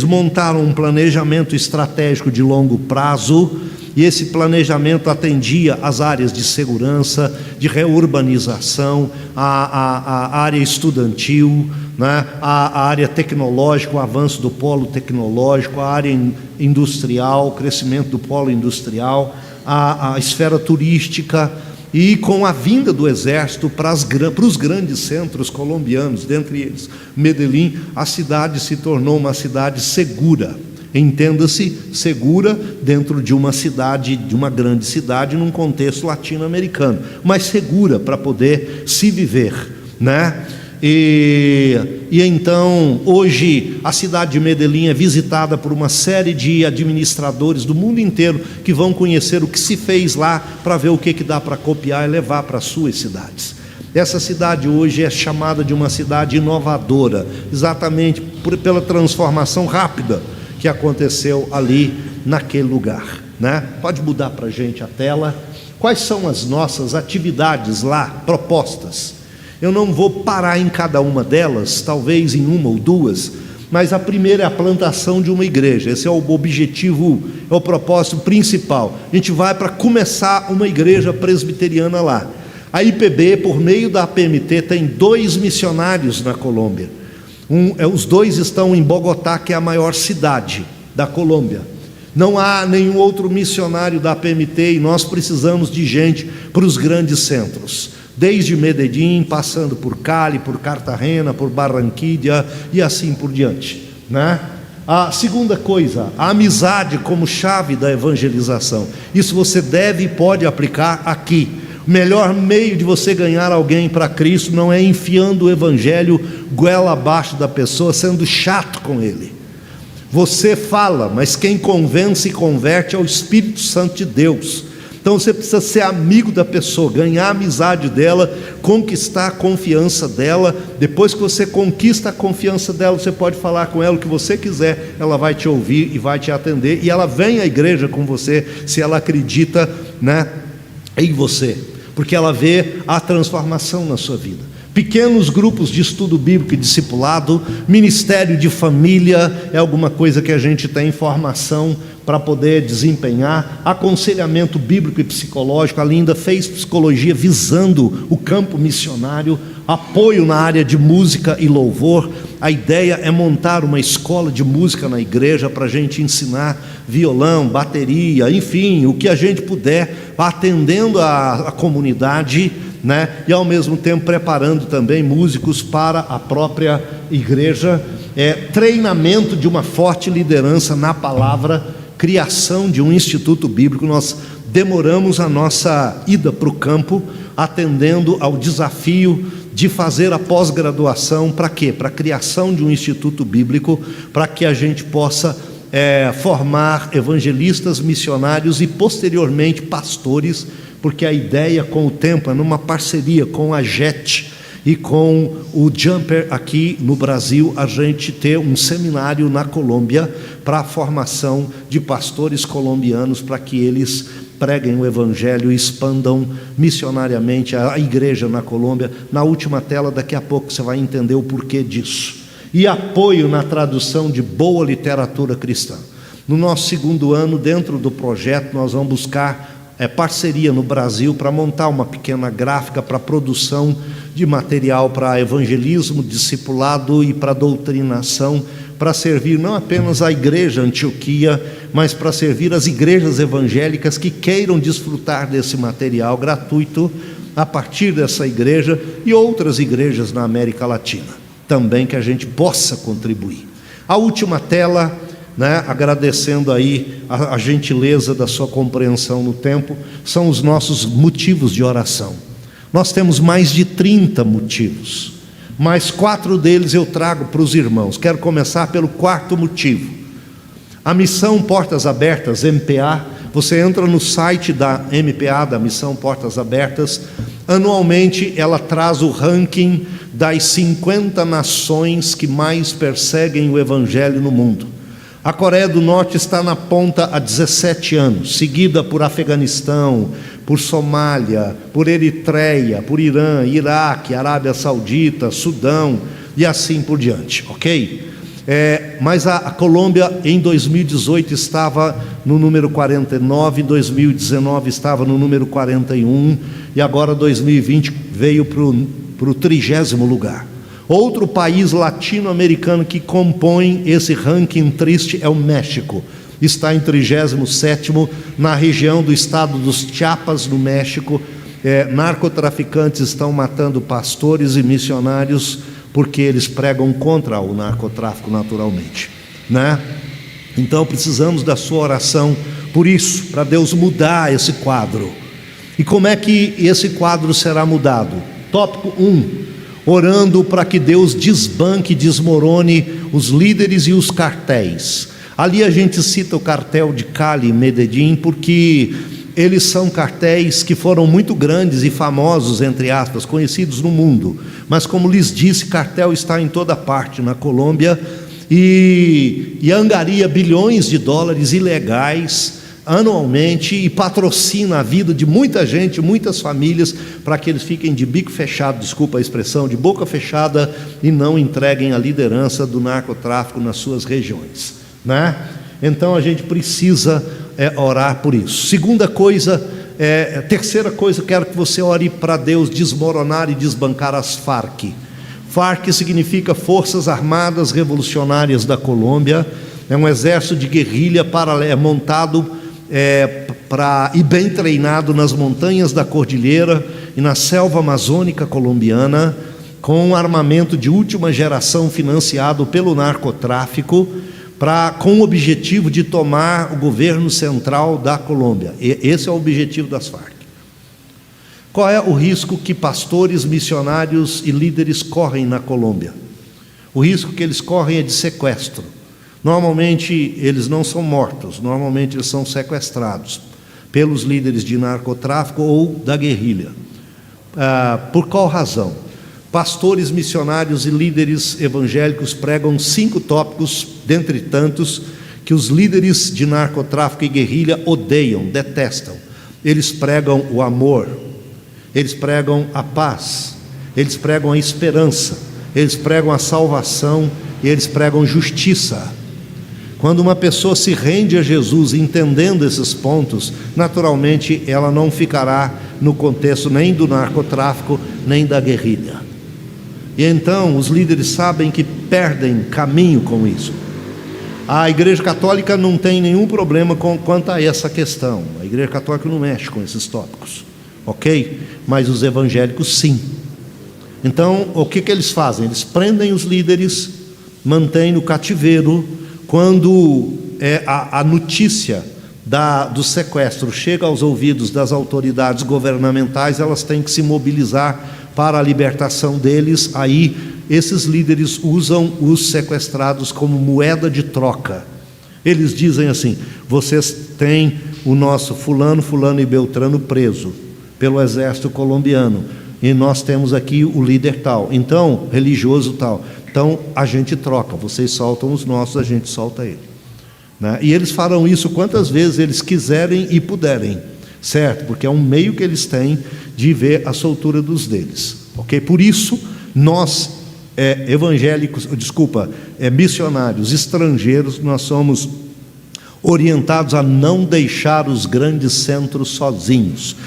montaram um planejamento estratégico de longo prazo, e esse planejamento atendia às áreas de segurança, de reurbanização, a área estudantil, né, a área tecnológica, o avanço do polo tecnológico, a área industrial, o crescimento do polo industrial, a esfera turística. E com a vinda do exército para os grandes centros colombianos, dentre eles Medellín, a cidade se tornou uma cidade segura. Entenda-se, segura dentro de uma cidade, de uma grande cidade, num contexto latino-americano, mas segura para poder se viver, né? E então, hoje, a cidade de Medellín é visitada por uma série de administradores do mundo inteiro que vão conhecer o que se fez lá, para ver o que dá para copiar e levar para as suas cidades. Essa cidade hoje é chamada de uma cidade inovadora, exatamente pela transformação rápida que aconteceu ali naquele lugar, né? Pode mudar para a gente a tela. Quais são as nossas atividades lá propostas? Eu não vou parar em cada uma delas, talvez em uma ou duas, mas a primeira é a plantação de uma igreja. Esse é o objetivo, é o propósito principal. A gente vai para começar uma igreja presbiteriana lá. A IPB, por meio da APMT, tem 2 missionários na Colômbia. Os 2 estão em Bogotá, que é a maior cidade da Colômbia. Não há nenhum outro missionário da APMT, e nós precisamos de gente para os grandes centros, desde Medellín, passando por Cali, por Cartagena, por Barranquilla e assim por diante, né? A segunda coisa, a amizade como chave da evangelização. Isso você deve e pode aplicar aqui. O melhor meio de você ganhar alguém para Cristo não é enfiando o evangelho goela abaixo da pessoa, sendo chato com ele. Você fala, mas quem convence e converte é o Espírito Santo de Deus. Então você precisa ser amigo da pessoa, ganhar a amizade dela, conquistar a confiança dela. Depois que você conquista a confiança dela, você pode falar com ela o que você quiser, ela vai te ouvir e vai te atender, e ela vem à igreja com você, se ela acredita, né, em você, porque ela vê a transformação na sua vida. Pequenos grupos de estudo bíblico e discipulado, ministério de família, é alguma coisa que a gente tem formação para poder desempenhar, aconselhamento bíblico e psicológico. A Linda fez psicologia visando o campo missionário, apoio na área de música e louvor. A ideia é montar uma escola de música na igreja para a gente ensinar violão, bateria, enfim, o que a gente puder, atendendo a comunidade, né? E ao mesmo tempo preparando também músicos para a própria igreja, treinamento de uma forte liderança na palavra, criação de um instituto bíblico. Nós demoramos a nossa ida para o campo, atendendo ao desafio de fazer a pós-graduação. Para quê? Para a criação de um instituto bíblico, para que a gente possa formar evangelistas, missionários e posteriormente pastores, porque a ideia com o tempo é, numa parceria com a JET e com o Jumper aqui no Brasil, a gente ter um seminário na Colômbia para a formação de pastores colombianos, para que eles preguem o evangelho e expandam missionariamente a igreja na Colômbia. Na última tela, daqui a pouco você vai entender o porquê disso. E apoio na tradução de boa literatura cristã. No nosso segundo ano, dentro do projeto, nós vamos buscar parceria no Brasil para montar uma pequena gráfica para produção de material para evangelismo, discipulado e para doutrinação, para servir não apenas a igreja Antioquia, mas para servir as igrejas evangélicas que queiram desfrutar desse material gratuito a partir dessa igreja e outras igrejas na América Latina também, que a gente possa contribuir. A última tela, né, agradecendo aí a gentileza da sua compreensão no tempo, são os nossos motivos de oração. Nós temos mais de 30 motivos, mas 4 deles eu trago para os irmãos. Quero começar pelo 4º motivo. A Missão Portas Abertas, MPA, você entra no site da MPA, da Missão Portas Abertas, anualmente ela traz o ranking das 50 nações que mais perseguem o Evangelho no mundo. A Coreia do Norte está na ponta há 17 anos, seguida por Afeganistão, por Somália, por Eritreia, por Irã, Iraque, Arábia Saudita, Sudão e assim por diante, ok? Mas a Colômbia em 2018 estava no número 49, em 2019 estava no número 41 e agora 2020 veio para o 30º lugar. Outro país latino-americano que compõe esse ranking triste é o México. Está em 37º, na região do estado dos Chiapas, no México. Narcotraficantes estão matando pastores e missionários porque eles pregam contra o narcotráfico naturalmente, né? Então precisamos da sua oração por isso, para Deus mudar esse quadro. E como é que esse quadro será mudado? Tópico 1. Orando para que Deus desbanque e desmorone os líderes e os cartéis. Ali a gente cita o cartel de Cali e Medellín, porque eles são cartéis que foram muito grandes e famosos, entre aspas, conhecidos no mundo. Mas como lhes disse, cartel está em toda parte na Colômbia e angaria bilhões de dólares ilegais anualmente e patrocina a vida de muita gente, muitas famílias, para que eles fiquem de bico fechado, desculpa a expressão, de boca fechada e não entreguem a liderança do narcotráfico nas suas regiões, né? Então a gente precisa orar por isso. Terceira coisa, quero que você ore para Deus desmoronar e desbancar as Farc. Farc significa Forças Armadas Revolucionárias da Colômbia. É um exército de guerrilha montado e bem treinado nas montanhas da Cordilheira e na selva amazônica colombiana, com um armamento de última geração financiado pelo narcotráfico, com o objetivo de tomar o governo central da Colômbia. Esse é o objetivo das Farc. Qual é o risco que pastores, missionários e líderes correm na Colômbia? O risco que eles correm é de sequestro. Normalmente eles não são mortos, normalmente eles são sequestrados pelos líderes de narcotráfico ou da guerrilha. Por qual razão? Pastores, missionários e líderes evangélicos pregam 5 tópicos, dentre tantos, que os líderes de narcotráfico e guerrilha odeiam, detestam. Eles pregam o amor, eles pregam a paz, eles pregam a esperança, eles pregam a salvação e eles pregam justiça. Quando uma pessoa se rende a Jesus entendendo esses pontos, naturalmente ela não ficará no contexto nem do narcotráfico, nem da guerrilha. E então os líderes sabem que perdem caminho com isso. A Igreja Católica não tem nenhum problema quanto a essa questão. A Igreja Católica não mexe com esses tópicos, ok? Mas os evangélicos sim. Então o que eles fazem? Eles prendem os líderes, mantêm no cativeiro. Quando a notícia do sequestro chega aos ouvidos das autoridades governamentais, elas têm que se mobilizar para a libertação deles. Aí esses líderes usam os sequestrados como moeda de troca. Eles dizem assim: vocês têm o nosso fulano, fulano e beltrano preso pelo exército colombiano, e nós temos aqui o líder tal, então religioso tal. Então a gente troca, vocês soltam os nossos, a gente solta ele, né? E eles farão isso quantas vezes eles quiserem e puderem, certo? Porque é um meio que eles têm de ver a soltura dos deles, ok? Por isso nós missionários estrangeiros, nós somos orientados a não deixar os grandes centros sozinhos.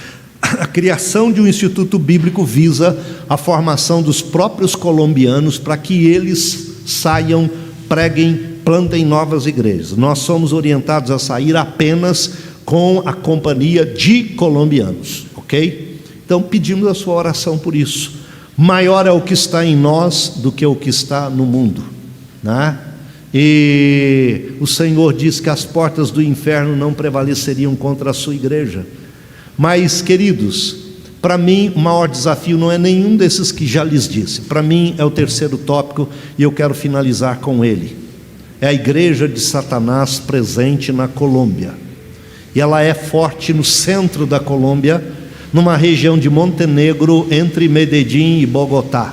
A criação de um instituto bíblico visa a formação dos próprios colombianos para que eles saiam, preguem, plantem novas igrejas. Nós somos orientados a sair apenas com a companhia de colombianos, ok? Então pedimos a sua oração por isso. Maior é o que está em nós do que o que está no mundo, né? e o Senhor diz que as portas do inferno não prevaleceriam contra a sua igreja. Mas, queridos, para mim o maior desafio não é nenhum desses que já lhes disse. Para mim é o terceiro tópico e eu quero finalizar com ele. É a igreja de Satanás presente na Colômbia. E ela é forte no centro da Colômbia, numa região de Montenegro, entre Medellín e Bogotá,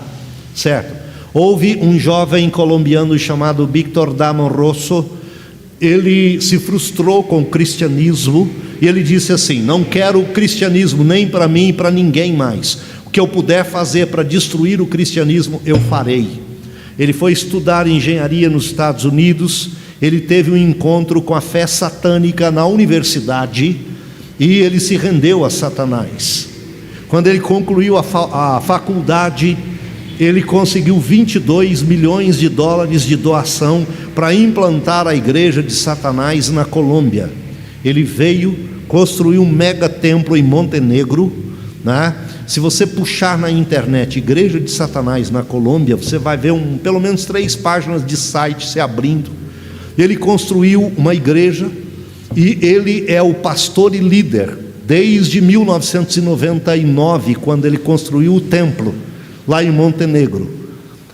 certo? Houve um jovem colombiano chamado Víctor Damon Rosso. Ele se frustrou com o cristianismo e ele disse assim: não quero o cristianismo nem para mim e para ninguém mais. O que eu puder fazer para destruir o cristianismo, eu farei. Ele foi estudar engenharia nos Estados Unidos. Ele teve um encontro com a fé satânica na universidade e ele se rendeu a Satanás. Quando ele concluiu a faculdade, ele conseguiu 22 milhões de dólares de doação para implantar a igreja de Satanás na Colômbia. Ele veio, construiu um mega templo em Montenegro, né? Se você puxar na internet Igreja de Satanás na Colômbia, você vai ver pelo menos 3 páginas de site se abrindo. Ele construiu uma igreja e ele é o pastor e líder desde 1999, quando ele construiu o templo lá em Montenegro.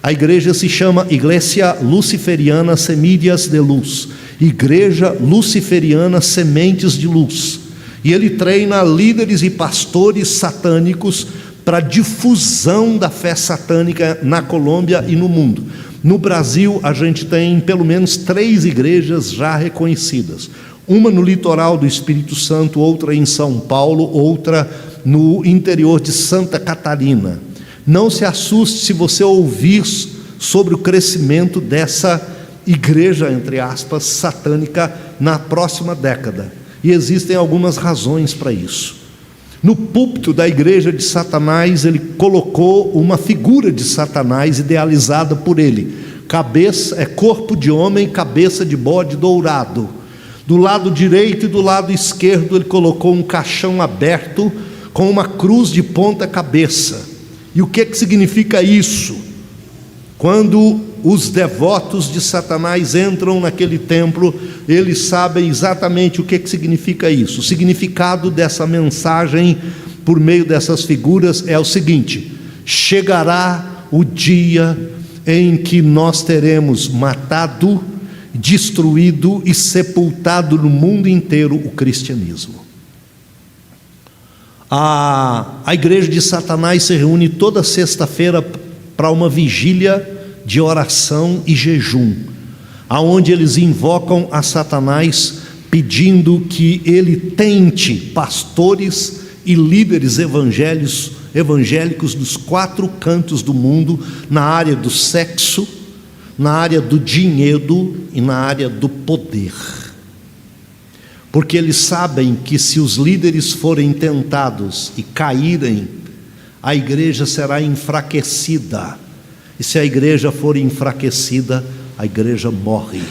A igreja se chama Iglesia Luciferiana Semillas de Luz, Igreja Luciferiana Sementes de Luz. E ele treina líderes e pastores satânicos para difusão da fé satânica na Colômbia e no mundo. No Brasil, a gente tem pelo menos 3 igrejas já reconhecidas. Uma no litoral do Espírito Santo, outra em São Paulo, outra no interior de Santa Catarina. Não se assuste se você ouvir sobre o crescimento dessa igreja, entre aspas, satânica na próxima década. E existem algumas razões para isso. No púlpito da igreja de Satanás, ele colocou uma figura de Satanás idealizada por ele. Cabeça, corpo de homem, cabeça de bode dourado. Do lado direito e do lado esquerdo ele colocou um caixão aberto com uma cruz de ponta cabeça. E o que significa isso? Quando os devotos de Satanás entram naquele templo, eles sabem exatamente o que significa isso. O significado dessa mensagem, por meio dessas figuras, é o seguinte: chegará o dia em que nós teremos matado, destruído e sepultado no mundo inteiro o cristianismo. A igreja de Satanás se reúne toda sexta-feira para uma vigília de oração e jejum, aonde eles invocam a Satanás pedindo que ele tente pastores e líderes evangélicos dos 4 cantos do mundo, na área do sexo, na área do dinheiro e na área do poder. Porque eles sabem que se os líderes forem tentados e caírem, a igreja será enfraquecida. E se a igreja for enfraquecida, a igreja morre.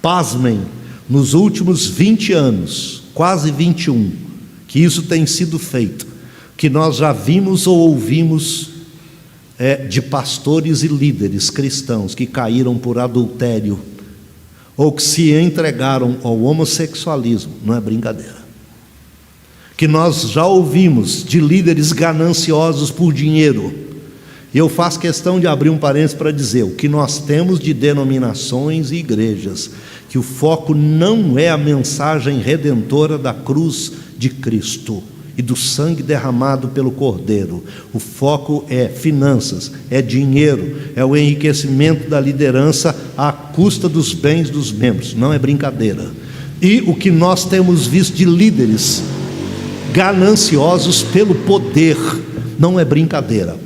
Pasmem, nos últimos 20 anos, quase 21, que isso tem sido feito, que nós já vimos ou ouvimos de pastores e líderes cristãos que caíram por adultério, ou que se entregaram ao homossexualismo. Não é brincadeira. Que nós já ouvimos de líderes gananciosos por dinheiro. E eu faço questão de abrir um parênteses para dizer: o que nós temos de denominações e igrejas, que o foco não é a mensagem redentora da cruz de Cristo e do sangue derramado pelo Cordeiro. O foco é finanças, é dinheiro, é o enriquecimento da liderança à custa dos bens dos membros. Não é brincadeira. E o que nós temos visto de líderes gananciosos pelo poder, não é brincadeira.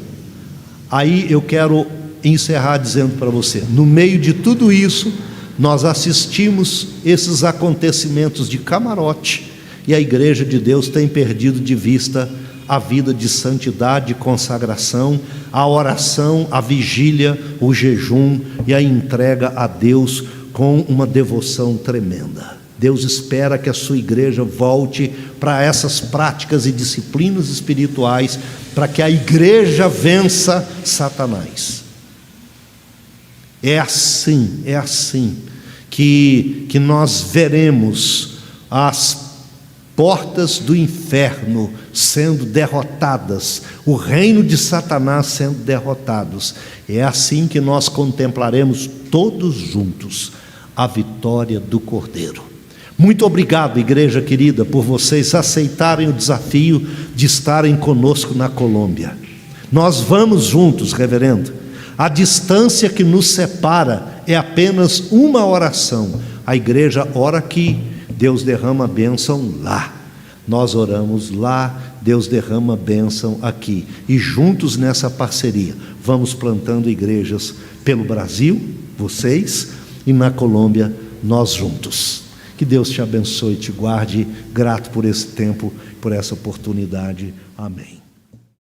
Aí eu quero encerrar dizendo para você: no meio de tudo isso, nós assistimos esses acontecimentos de camarote, e a igreja de Deus tem perdido de vista a vida de santidade, consagração, a oração, a vigília, o jejum e a entrega a Deus com uma devoção tremenda. Deus espera que a sua igreja volte para essas práticas e disciplinas espirituais, para que a igreja vença Satanás. É assim que nós veremos as portas do inferno sendo derrotadas, o reino de Satanás sendo derrotados. É assim que nós contemplaremos todos juntos a vitória do Cordeiro. Muito obrigado, igreja querida, por vocês aceitarem o desafio de estarem conosco na Colômbia. Nós vamos juntos, reverendo. A distância que nos separa é apenas uma oração. A igreja ora aqui, Deus derrama a bênção lá. Nós oramos lá, Deus derrama a bênção aqui. E juntos nessa parceria, vamos plantando igrejas pelo Brasil, vocês, e na Colômbia, nós juntos. Que Deus te abençoe e te guarde. Grato por esse tempo, por essa oportunidade. Amém.